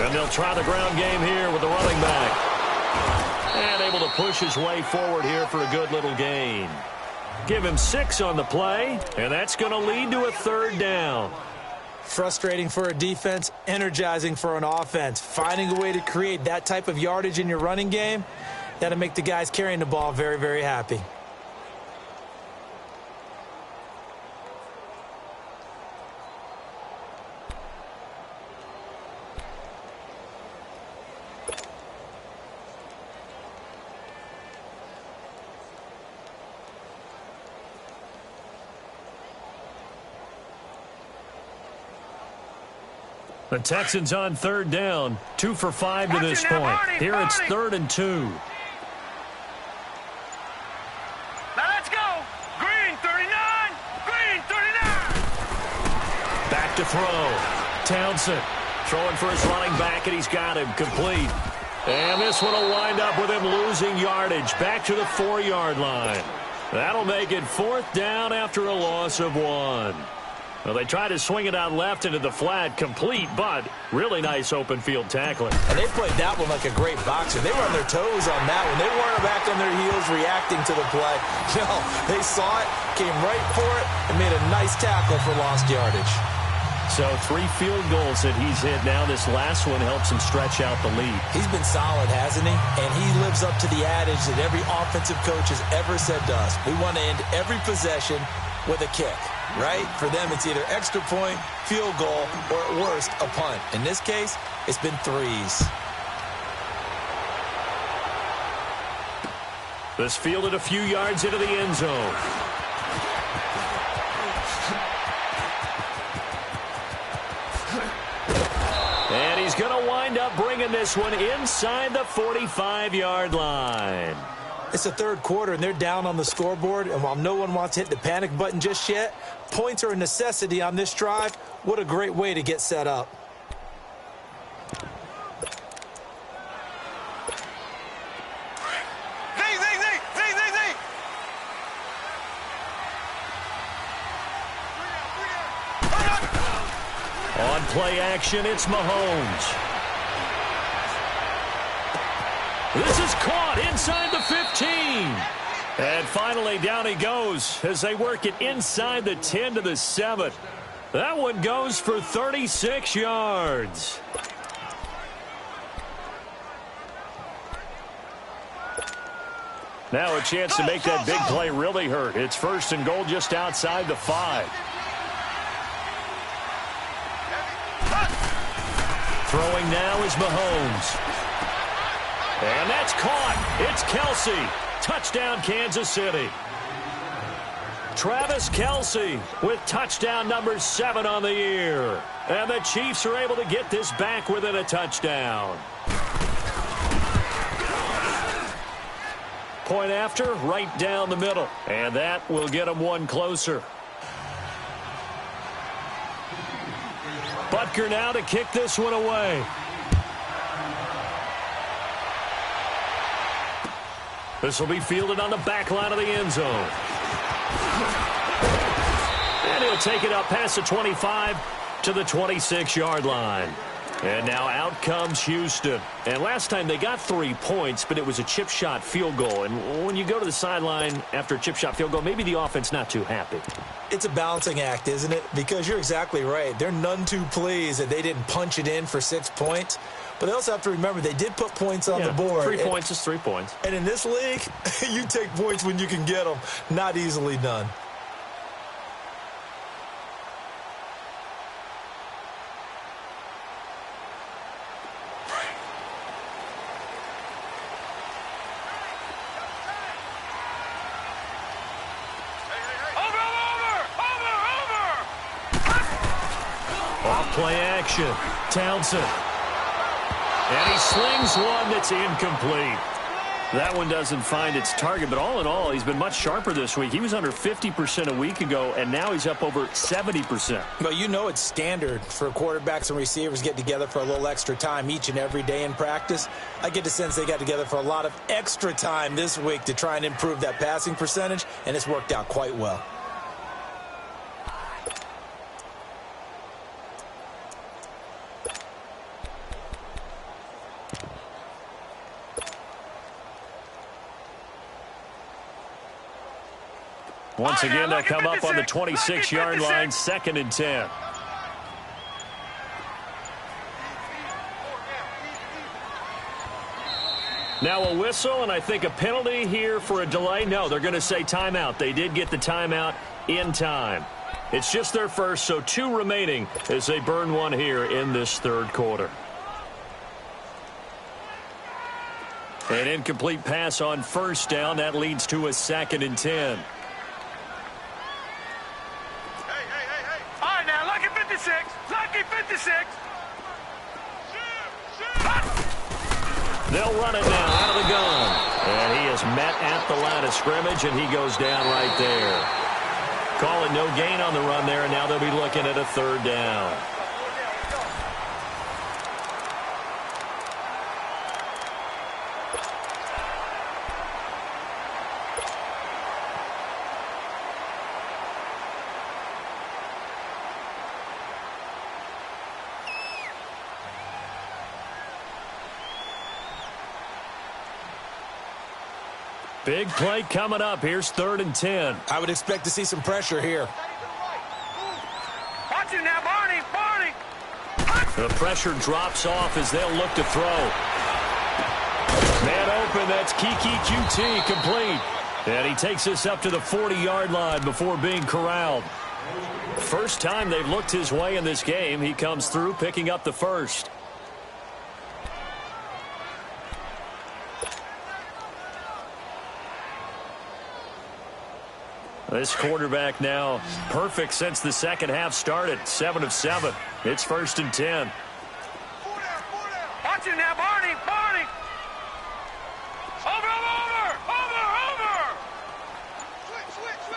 And they'll try the ground game here with the running back. And able to push his way forward here for a good little gain. Give him 6 on the play, and that's going to lead to a 3rd down. Frustrating for a defense, energizing for an offense. Finding a way to create that type of yardage in your running game, that'll make the guys carrying the ball very, very happy. The Texans on 3rd down, 2 for 5 to this point. Here it's 3rd and 2. Now let's go. Green 39. Green 39. Back to throw. Townsend throwing for his running back, and he's got him complete. And this one will wind up with him losing yardage back to the 4-yard line. That'll make it 4th down after a loss of 1. Well, they tried to swing it out left into the flat, complete, but really nice open field tackling. And they played that one like a great boxer. They were on their toes on that one. They weren't back on their heels reacting to the play. No, they saw it, came right for it, and made a nice tackle for lost yardage. So 3 field goals that he's hit now. This last one helps him stretch out the lead. He's been solid, hasn't he? And he lives up to the adage that every offensive coach has ever said to us. We want to end every possession with a kick. Right? For them, it's either extra point, field goal, or at worst, a punt. In this case, it's been 3s. This fielded a few yards into the end zone. And he's going to wind up bringing this one inside the 45-yard line. It's the 3rd quarter, and they're down on the scoreboard. And while no one wants to hit the panic button just yet, points are a necessity on this drive. What a great way to get set up. On play action, it's Mahomes. This is caught inside the 15. And finally, down he goes as they work it inside the 10 to the 7. That one goes for 36 yards. Now a chance to make that big play really hurt. It's 1st and goal just outside the 5. Throwing now is Mahomes. And that's caught. It's Kelce. Touchdown, Kansas City. Travis Kelce with touchdown number 7 on the year. And the Chiefs are able to get this back within a touchdown. Point after, right down the middle. And that will get them one closer. Butker now to kick this one away. This will be fielded on the back line of the end zone. And he'll take it up past the 25 to the 26-yard line. And now out comes Houston. And last time they got 3 points, but it was a chip shot field goal. And when you go to the sideline after a chip shot field goal, maybe the offense not too happy. It's a balancing act, isn't it? Because you're exactly right. They're none too pleased that they didn't punch it in for 6 points. But they also have to remember they did put points on the board. 3 points is 3 points. And in this league, you take points when you can get them. Not easily done. Play action. Townsend. And he slings one that's incomplete. That one doesn't find its target, but all in all, he's been much sharper this week. He was under 50% a week ago, and now he's up over 70%. Well, you know it's standard for quarterbacks and receivers get together for a little extra time each and every day in practice. I get the sense they got together for a lot of extra time this week to try and improve that passing percentage, and it's worked out quite well. Once again, they'll come up on the 26-yard line, 2nd and 10. Now a whistle, and I think a penalty here for a delay. No, they're going to say timeout. They did get the timeout in time. It's just their first, so 2 remaining as they burn one here in this 3rd quarter. An incomplete pass on 1st down. That leads to a 2nd and 10. Lucky 56. They'll run it now out of the gun. And he is met at the line of scrimmage, and he goes down right there. Calling no gain on the run there, and now they'll be looking at a 3rd down. Big play coming up. Here's 3rd and 10. I would expect to see some pressure here. Watch him now, Barney. Barney. The pressure drops off as they'll look to throw. Man open. That's Kiki QT complete. And he takes us up to the 40-yard line before being corralled. First time they've looked his way in this game. He comes through picking up the 1st. This quarterback now perfect since the 2nd half started. 7 of 7. It's 1st and 10. Watch him now, Barney. Barney. Over. Switch.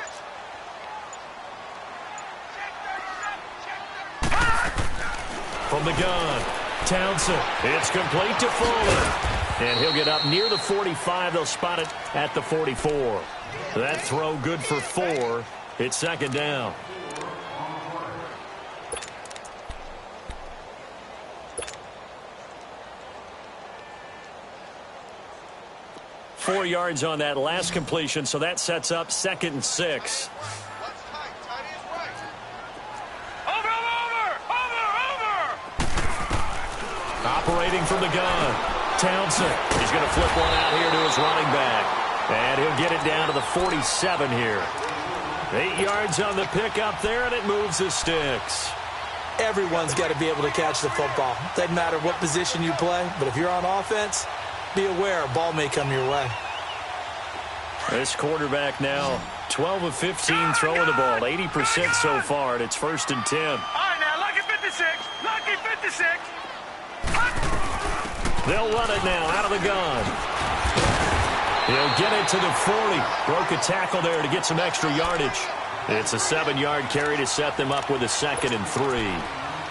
From the gun, Townsend. It's complete to Fuller. And he'll get up near the 45. They'll spot it at the 44. That throw good for 4. It's 2nd down. 4 yards on that last completion, so that sets up 2nd and 6. Operating from the gun, Townsend. He's going to flip one out here to his running back. And he'll get it down to the 47 here. 8 yards on the pickup there, and it moves the sticks. Everyone's got to be able to catch the football. Doesn't matter what position you play, but if you're on offense, be aware a ball may come your way. This quarterback now 12 of 15 throwing the ball, 80% so far, and it's 1st and 10. All right, now, lucky 56. Lucky 56. They'll run it now out of the gun. He'll get it to the 40. Broke a tackle there to get some extra yardage. It's a 7-yard carry to set them up with a 2nd and 3.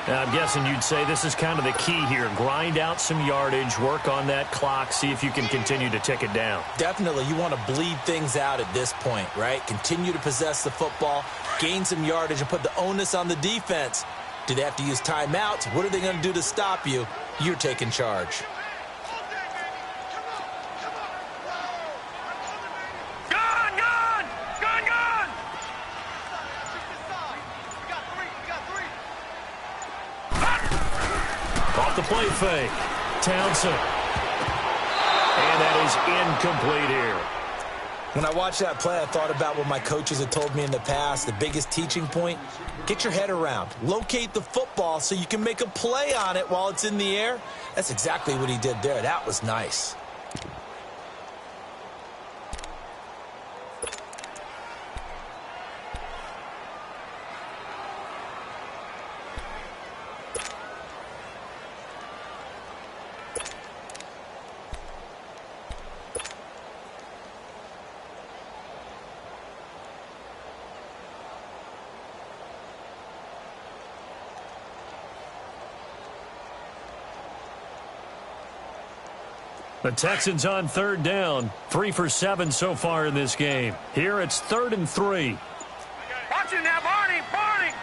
Now, I'm guessing you'd say this is kind of the key here. Grind out some yardage, work on that clock, see if you can continue to tick it down. Definitely. You want to bleed things out at this point, right? Continue to possess the football, gain some yardage, and put the onus on the defense. Do they have to use timeouts? What are they going to do to stop you? You're taking charge. The play fake. Townsend. And that is incomplete here. When I watched that play, I thought about what my coaches had told me in the past. The biggest teaching point, get your head around. Locate the football so you can make a play on it while it's in the air. That's exactly what he did there. That was nice. The Texans on 3rd down. 3 for 7 so far in this game. Here it's 3rd and 3. Watch it now, Barney! Barney!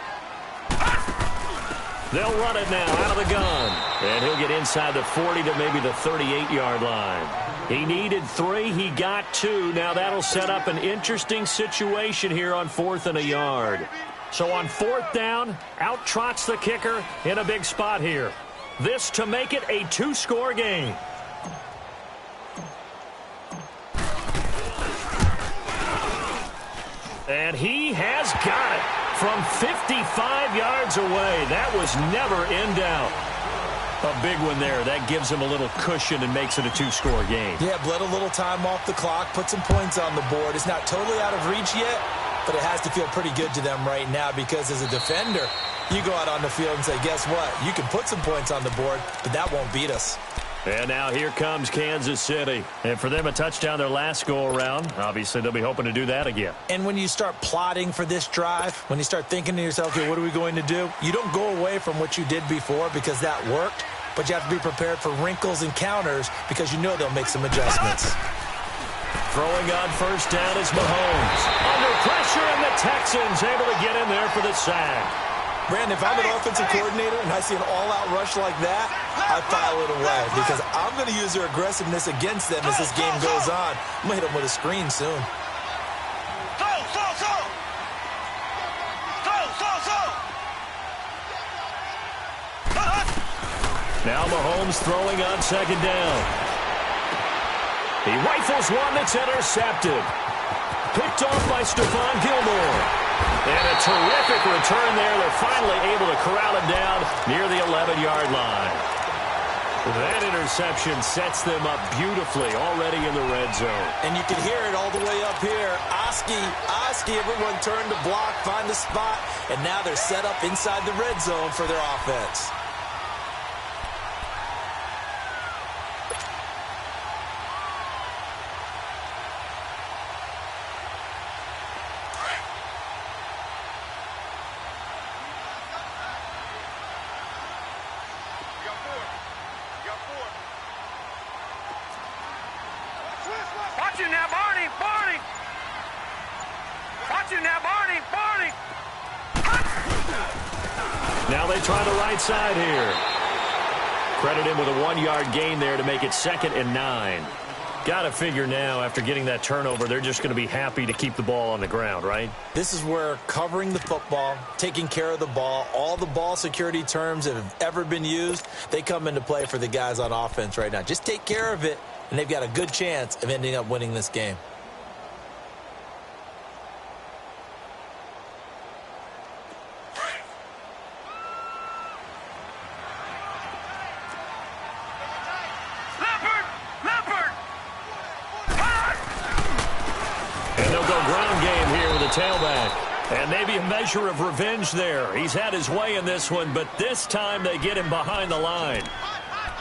They'll run it now out of the gun. And he'll get inside the 40 to maybe the 38-yard line. He needed 3. He got 2. Now that'll set up an interesting situation here on 4th and a yard. So on 4th down, out trots the kicker in a big spot here. This to make it a 2-score game. And he has got it from 55 yards away. That was never in doubt. A big one there. That gives him a little cushion and makes it a 2-score game. Yeah, bled a little time off the clock, put some points on the board. It's not totally out of reach yet, but it has to feel pretty good to them right now because as a defender, you go out on the field and say, guess what? You can put some points on the board, but that won't beat us. And now here comes Kansas City. And for them, a touchdown their last go-around. Obviously, they'll be hoping to do that again. And when you start plotting for this drive, when you start thinking to yourself, okay, what are we going to do? You don't go away from what you did before because that worked, but you have to be prepared for wrinkles and counters because you know they'll make some adjustments. Throwing on 1st down is Mahomes. Under pressure, and the Texans able to get in there for the sack. Brandon, if I'm an offensive coordinator and I see an all-out rush like that, I file it away because I'm going to use their aggressiveness against them as this game goes on. I'm going to hit them with a screen soon. Now Mahomes throwing on 2nd down. He rifles one that's intercepted. Picked off by Stephon Gilmore. And a terrific return there. They're finally able to corral him down near the 11-yard line. That interception sets them up beautifully already in the red zone. And you can hear it all the way up here. Oski, everyone turned to block, find the spot, and now they're set up inside the red zone for their offense. Now they try the right side here. Credit him with a 1-yard gain there to make it 2nd and 9. Got to figure now, after getting that turnover, they're just going to be happy to keep the ball on the ground, right? This is where covering the football, taking care of the ball, all the ball security terms that have ever been used, they come into play for the guys on offense right now. Just take care of it, and they've got a good chance of ending up winning this game. Tailback. And maybe a measure of revenge there. He's had his way in this one, but this time they get him behind the line.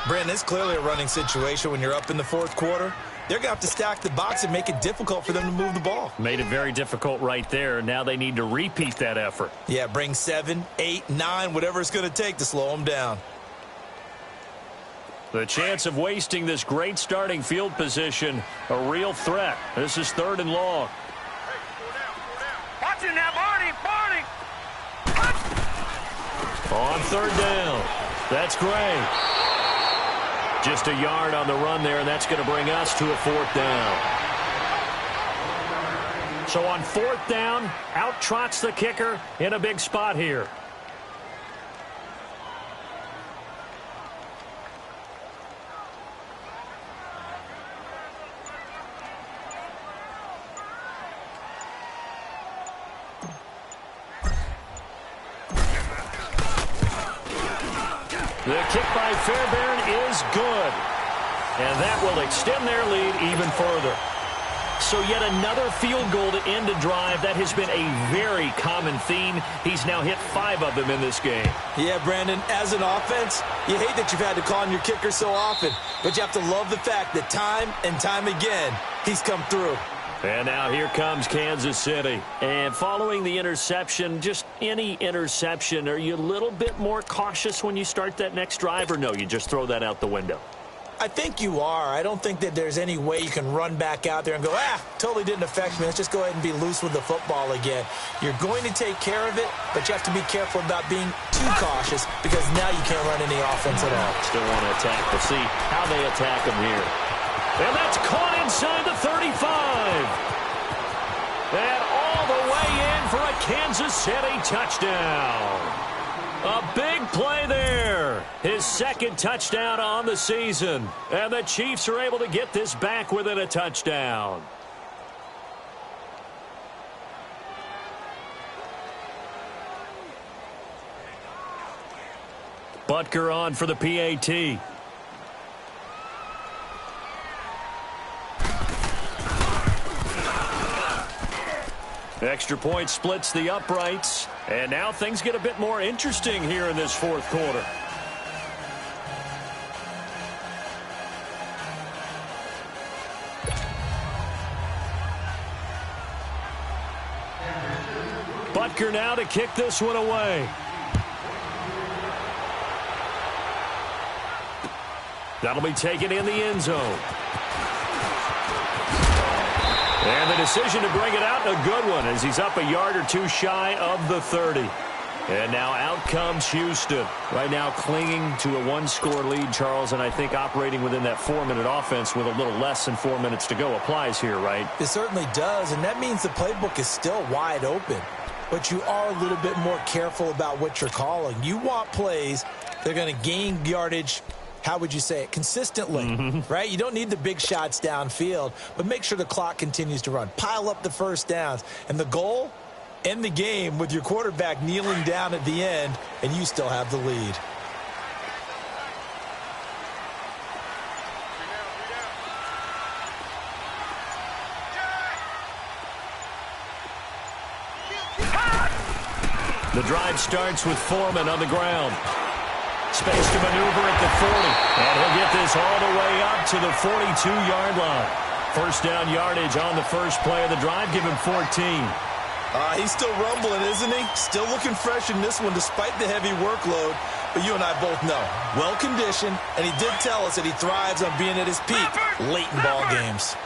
Brandon, it's clearly a running situation when you're up in the fourth quarter. They're going to have to stack the box and make it difficult for them to move the ball. Made it very difficult right there. Now they need to repeat that effort. Yeah, bring 7, 8, 9, whatever it's going to take to slow them down. The chance of wasting this great starting field position, a real threat. This is 3rd and long. Watching that, Barney! On 3rd down. That's great. Just a yard on the run there, and that's going to bring us to a 4th down. So on 4th down, out trots the kicker in a big spot here. The kick by Fairbairn is good. And that will extend their lead even further. So yet another field goal to end a drive. That has been a very common theme. He's now hit 5 of them in this game. Yeah, Brandon, as an offense, you hate that you've had to call on your kicker so often. But you have to love the fact that time and time again, he's come through. And now here comes Kansas City. And following the interception, just any interception, are you a little bit more cautious when you start that next drive, or no, you just throw that out the window? I think you are. I don't think that there's any way you can run back out there and go, totally didn't affect me. Let's just go ahead and be loose with the football again. You're going to take care of it, but you have to be careful about being too cautious because now you can't run any offense at all. Still want to attack. We'll see how they attack him here. And that's caught inside the 35. And all the way in for a Kansas City touchdown. A big play there. His 2nd touchdown on the season. And the Chiefs are able to get this back within a touchdown. Butker on for the PAT. Extra point splits the uprights. And now things get a bit more interesting here in this 4th quarter. Butker now to kick this one away. That'll be taken in the end zone. And the decision to bring it out, a good one, as he's up a yard or 2 shy of the 30. And now out comes Houston. Right now clinging to a 1-score lead, Charles, and I think operating within that 4-minute offense with a little less than 4 minutes to go applies here, right? It certainly does, and that means the playbook is still wide open. But you are a little bit more careful about what you're calling. You want plays that are going to gain yardage, how would you say it, consistently, right? You don't need the big shots downfield, but make sure the clock continues to run. Pile up the first downs. And the goal, end the game with your quarterback kneeling down at the end, and you still have the lead. The drive starts with Foreman on the ground. Space to maneuver at the 40. And he'll get this all the way up to the 42-yard line. First down yardage on the first play of the drive. Give him 14. He's still rumbling, isn't he? Still looking fresh in this one despite the heavy workload. But you and I both know, well-conditioned, and he did tell us that he thrives on being at his peak late in ball games.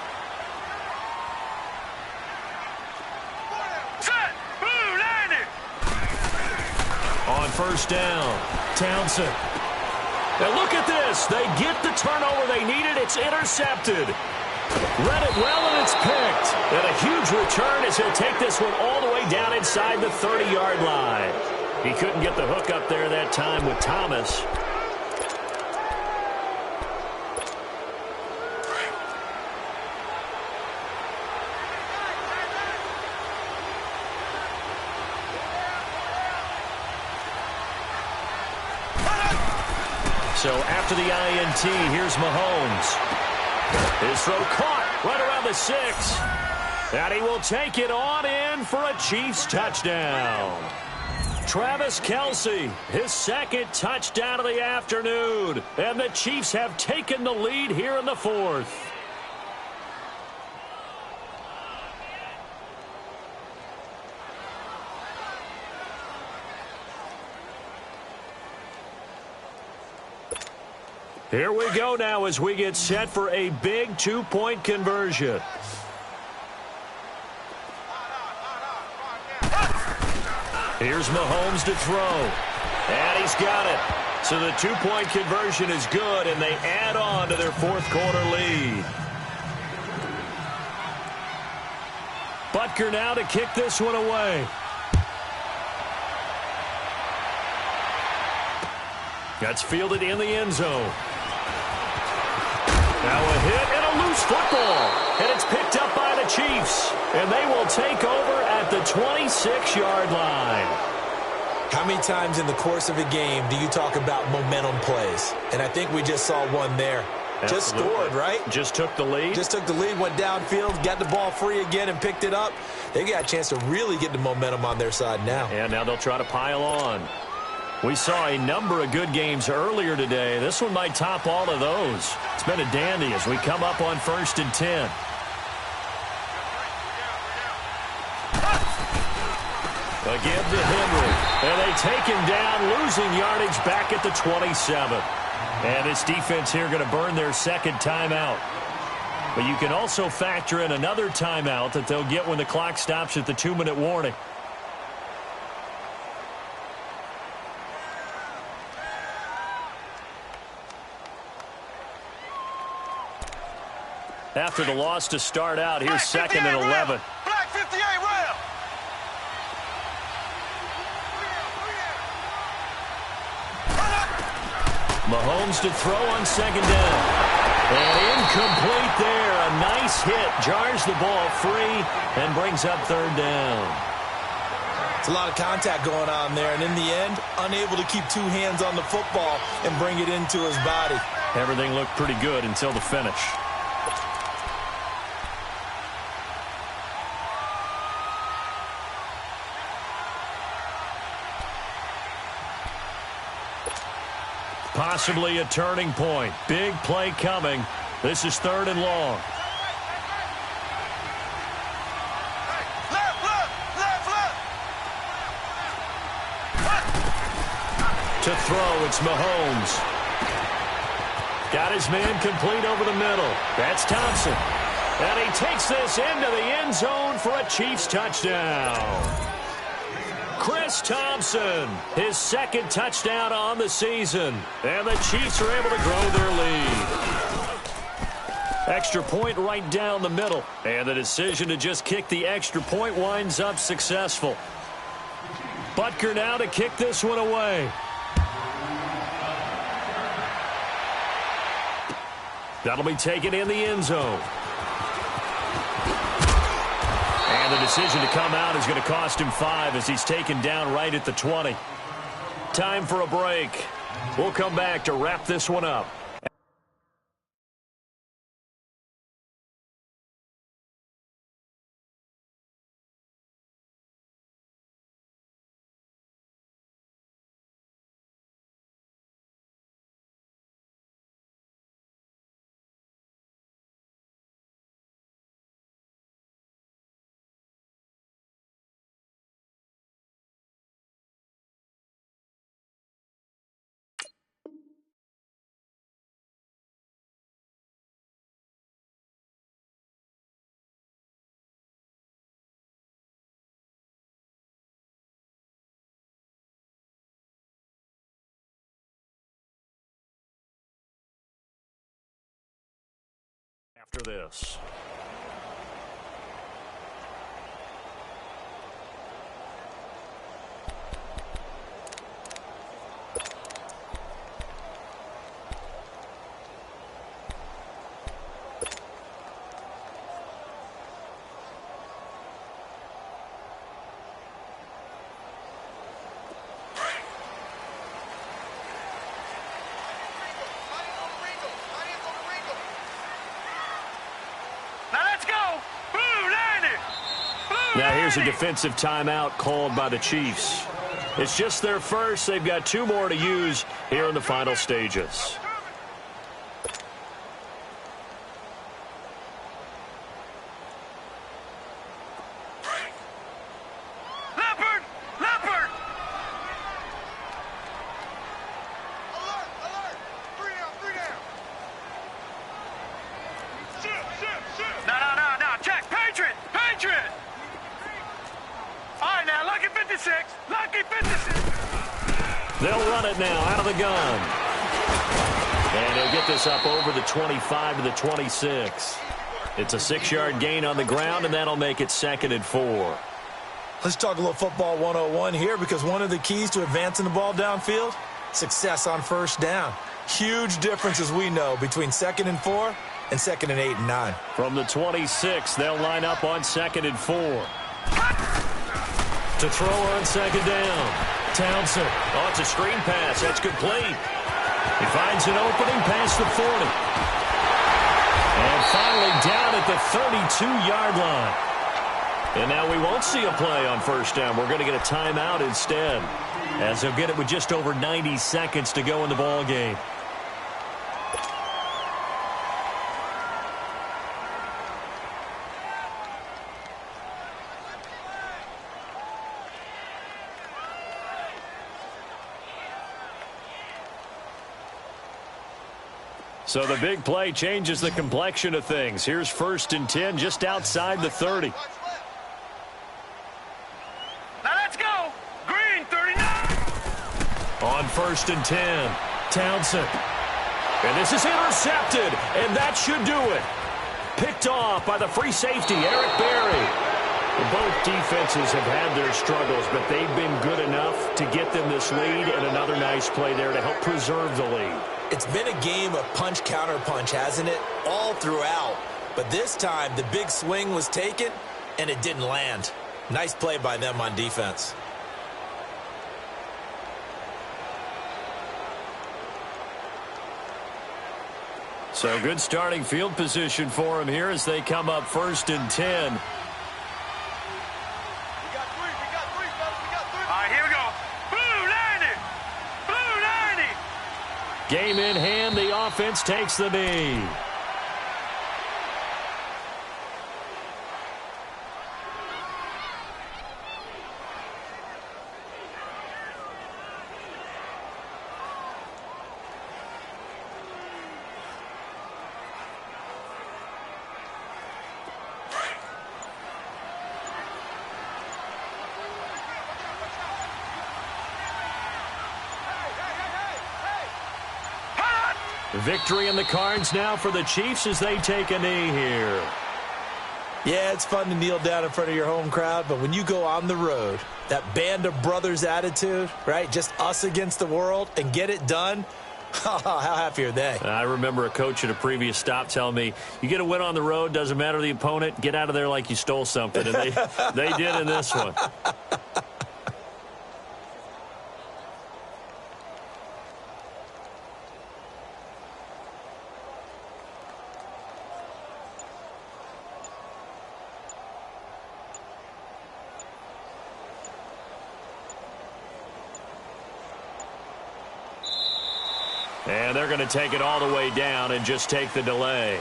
On first down, Townsend. And look at this. They get the turnover they needed. It's intercepted. Read it well, and it's picked. And a huge return as he'll take this one all the way down inside the 30-yard line. He couldn't get the hook up there that time with Thomas. So after the INT, here's Mahomes. His throw caught right around the 6. And he will take it on in for a Chiefs touchdown. Travis Kelce, his second touchdown of the afternoon. And the Chiefs have taken the lead here in the 4th. Here we go now as we get set for a big 2-point conversion. Here's Mahomes to throw. And he's got it. So the 2-point conversion is good, and they add on to their 4th quarter lead. Butker now to kick this one away. That's fielded in the end zone. Now a hit and a loose football. And it's picked up by the Chiefs. And they will take over at the 26-yard line. How many times in the course of a game do you talk about momentum plays? And I think we just saw one there. Absolutely. Just scored, right? Just took the lead. Just took the lead, went downfield, got the ball free again and picked it up. They got a chance to really get the momentum on their side now. And now they'll try to pile on. We saw a number of good games earlier today. This one might top all of those. It's been a dandy as we come up on 1st and 10. Again to Henry. And they take him down, losing yardage back at the 27. And this defense here going to burn their second timeout. But you can also factor in another timeout that they'll get when the clock stops at the 2-minute warning. After the loss to start out, here's 2nd and 11. Black 58 rail. Mahomes to throw on 2nd down. And incomplete there. A nice hit. Jars the ball free and brings up 3rd down. It's a lot of contact going on there. And in the end, unable to keep 2 hands on the football and bring it into his body. Everything looked pretty good until the finish. Possibly a turning point. Big play coming. This is 3rd and long. To throw, it's Mahomes. Got his man complete over the middle. That's Thompson. And he takes this into the end zone for a Chiefs touchdown. Chris Thompson, his 2nd touchdown on the season. And the Chiefs are able to grow their lead. Extra point right down the middle. And the decision to just kick the extra point winds up successful. Butker now to kick this one away. That'll be taken in the end zone. And the decision to come out is going to cost him 5 as he's taken down right at the 20. Time for a break. We'll come back to wrap this one up. After this. Now here's a defensive timeout called by the Chiefs. It's just their first. They've got 2 more to use here in the final stages. They'll run it now out of the gun. And he'll get this up over the 25 to the 26. It's a 6-yard gain on the ground, and that'll make it 2nd and 4. Let's talk a little football 101 here, because one of the keys to advancing the ball downfield, success on first down. Huge difference, as we know, between 2nd and 4 and 2nd and 8 and 9. From the 26, they'll line up on 2nd and 4. To throw on 2nd down. Townsend. Oh, it's a screen pass. That's complete. He finds an opening past the 40. And finally down at the 32-yard line. And now we won't see a play on first down. We're going to get a timeout instead, as they'll get it with just over 90 seconds to go in the ball game. So the big play changes the complexion of things. Here's 1st and 10 just outside the 30. Now let's go. Green, 39. On 1st and 10, Townsend. And this is intercepted, and that should do it. Picked off by the free safety, Eric Berry. Both defenses have had their struggles, but they've been good enough to get them this lead, and another nice play there to help preserve the lead. It's been a game of punch-counter-punch, hasn't it? All throughout. But this time, the big swing was taken, and it didn't land. Nice play by them on defense. So good starting field position for them here as they come up 1st and 10. Game in hand, the offense takes the knee. Victory in the cards now for the Chiefs as they take a knee here. Yeah, it's fun to kneel down in front of your home crowd, but when you go on the road, that band of brothers attitude, right? Just us against the world and get it done. How happy are they? I remember a coach at a previous stop telling me, you get a win on the road, doesn't matter the opponent, get out of there like you stole something. And they did in this one. And they're going to take it all the way down and just take the delay.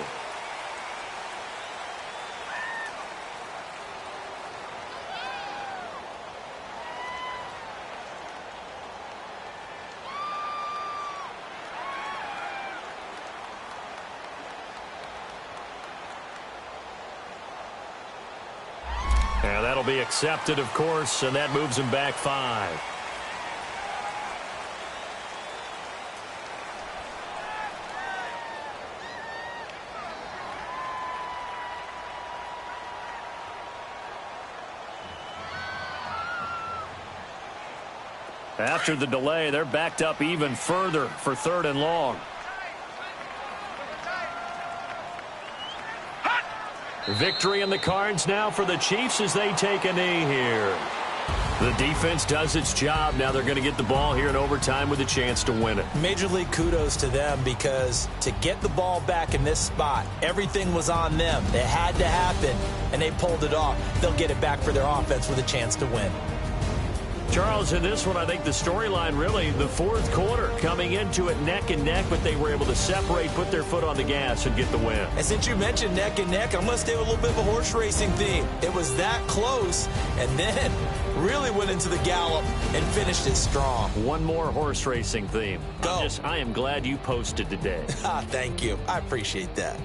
And that'll be accepted, of course, and that moves them back 5. After the delay, they're backed up even further for 3rd and long. Victory in the cards now for the Chiefs as they take a knee here. The defense does its job. Now they're going to get the ball here in overtime with a chance to win it. Major league kudos to them, because to get the ball back in this spot, everything was on them. It had to happen, and they pulled it off. They'll get it back for their offense with a chance to win. Charles, in this one, I think the storyline really, the 4th quarter, coming into it neck and neck, but they were able to separate, put their foot on the gas, and get the win. And since you mentioned neck and neck, I'm going to stay with a little bit of a horse racing theme. It was that close, and then really went into the gallop and finished it strong. One more horse racing theme. Go. I am glad you posted today. Thank you. I appreciate that.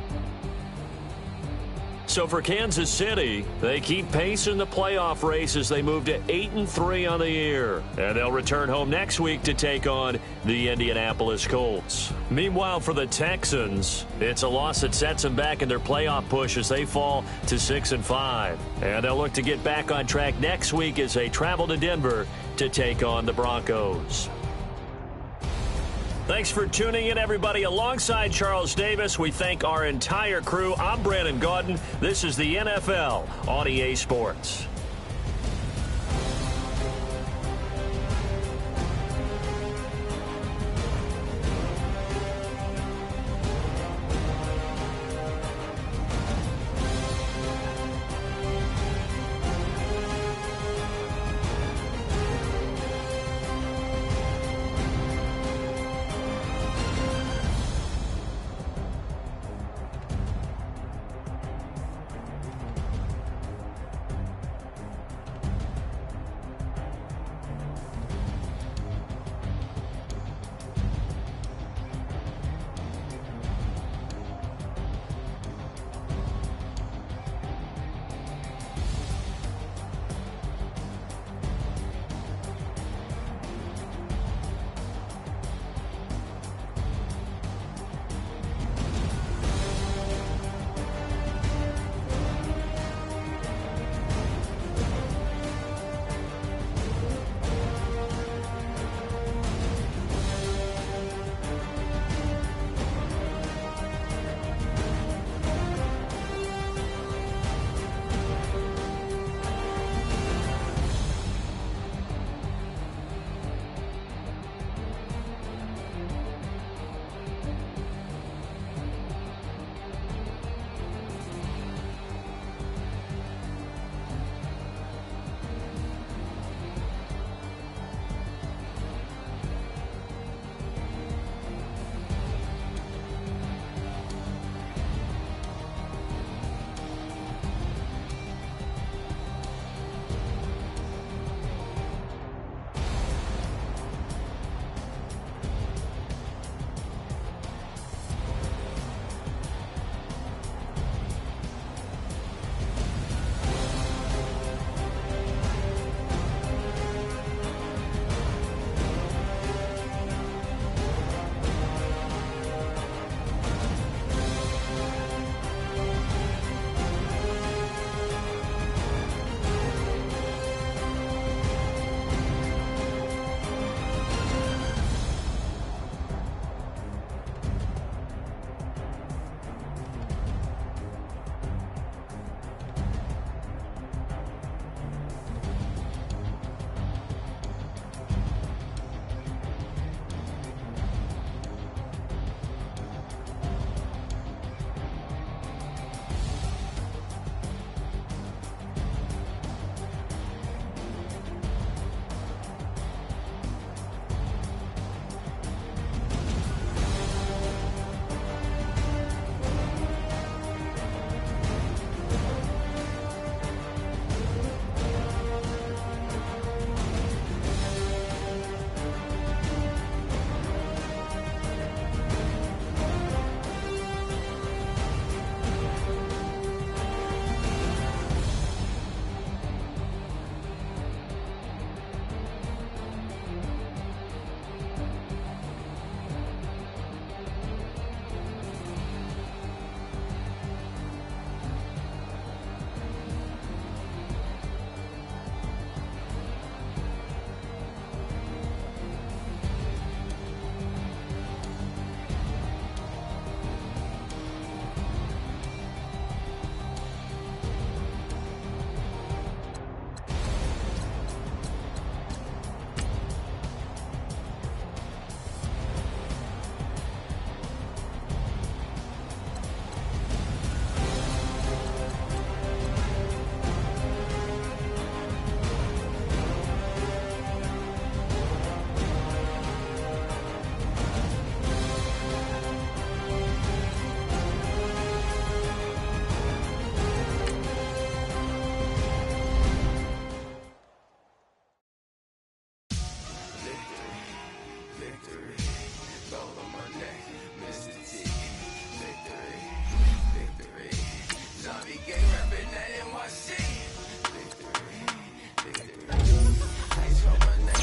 So for Kansas City, they keep pace in the playoff race as they move to 8-3 on the year. And they'll return home next week to take on the Indianapolis Colts. Meanwhile, for the Texans, it's a loss that sets them back in their playoff push as they fall to 6-5. And they'll look to get back on track next week as they travel to Denver to take on the Broncos. Thanks for tuning in, everybody. Alongside Charles Davis, we thank our entire crew. I'm Brandon Gaudin. This is the NFL on EA Sports. Victory, gold on my neck, Mr. T. Victory, victory. Zombie gang rapping that NYC. Victory, victory. Ice on my neck.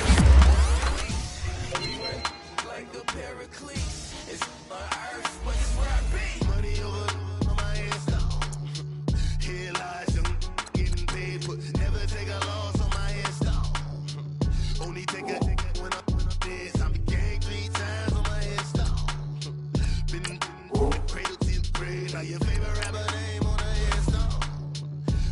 We run like the Pericles. It's on earth, but it's where I be. Money over on my headstone. Here lies young, getting paid, but never take a loss on my headstone. Only take a when I'm dead. Zombie gang 3 times on my headstone. Been from the cradle to the grave. Now your favorite rapper name on the headstone.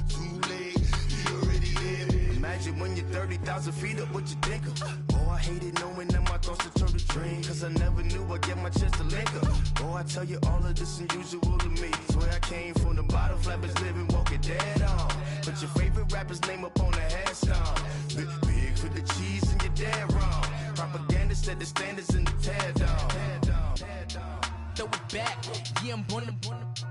Too late, you already dead. Imagine when you're 30,000 feet up, what you think of? Oh, I hated knowing that my thoughts would turn to dream. Cause I never knew I'd get my chance to link up. Oh, I tell you all of this unusual to me. Swear I came from the bottom, flappers living, walking dead on. Put your favorite rapper's name up on the headstone. Big for the cheese and you're dead wrong. Propaganda set the standards in the tear down. Throw it back, yeah, I'm born to.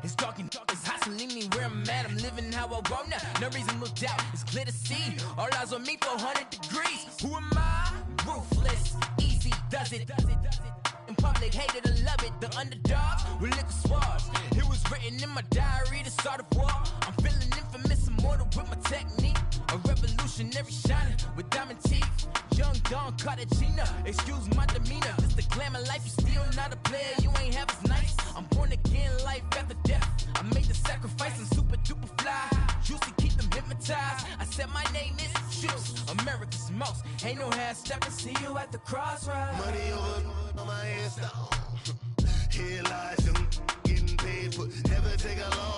It's dark, it's hot, so leave me where I'm at. I'm living how I want now. No reason to look doubt, it's clear to see. All eyes on me, 400 degrees. Who am I? Ruthless, easy, does it. In public, hated or love it. The underdogs with liquor swabs. It was written in my diary to start a war. I'm feeling infamous, immortal with my technique. A revolutionary shining with diamond teeth. Young Don Cartagena, excuse my demeanor. This the glamour life, you still not a player. You ain't half as nice. I'm born again, life after death. I made the sacrifice and super duper fly. Used to keep them hypnotized. I said my name is Juice, America's most. Ain't no half stepping. See you at the crossroads. Money over on my headstone. Here lies young, getting paid, but never take a loss.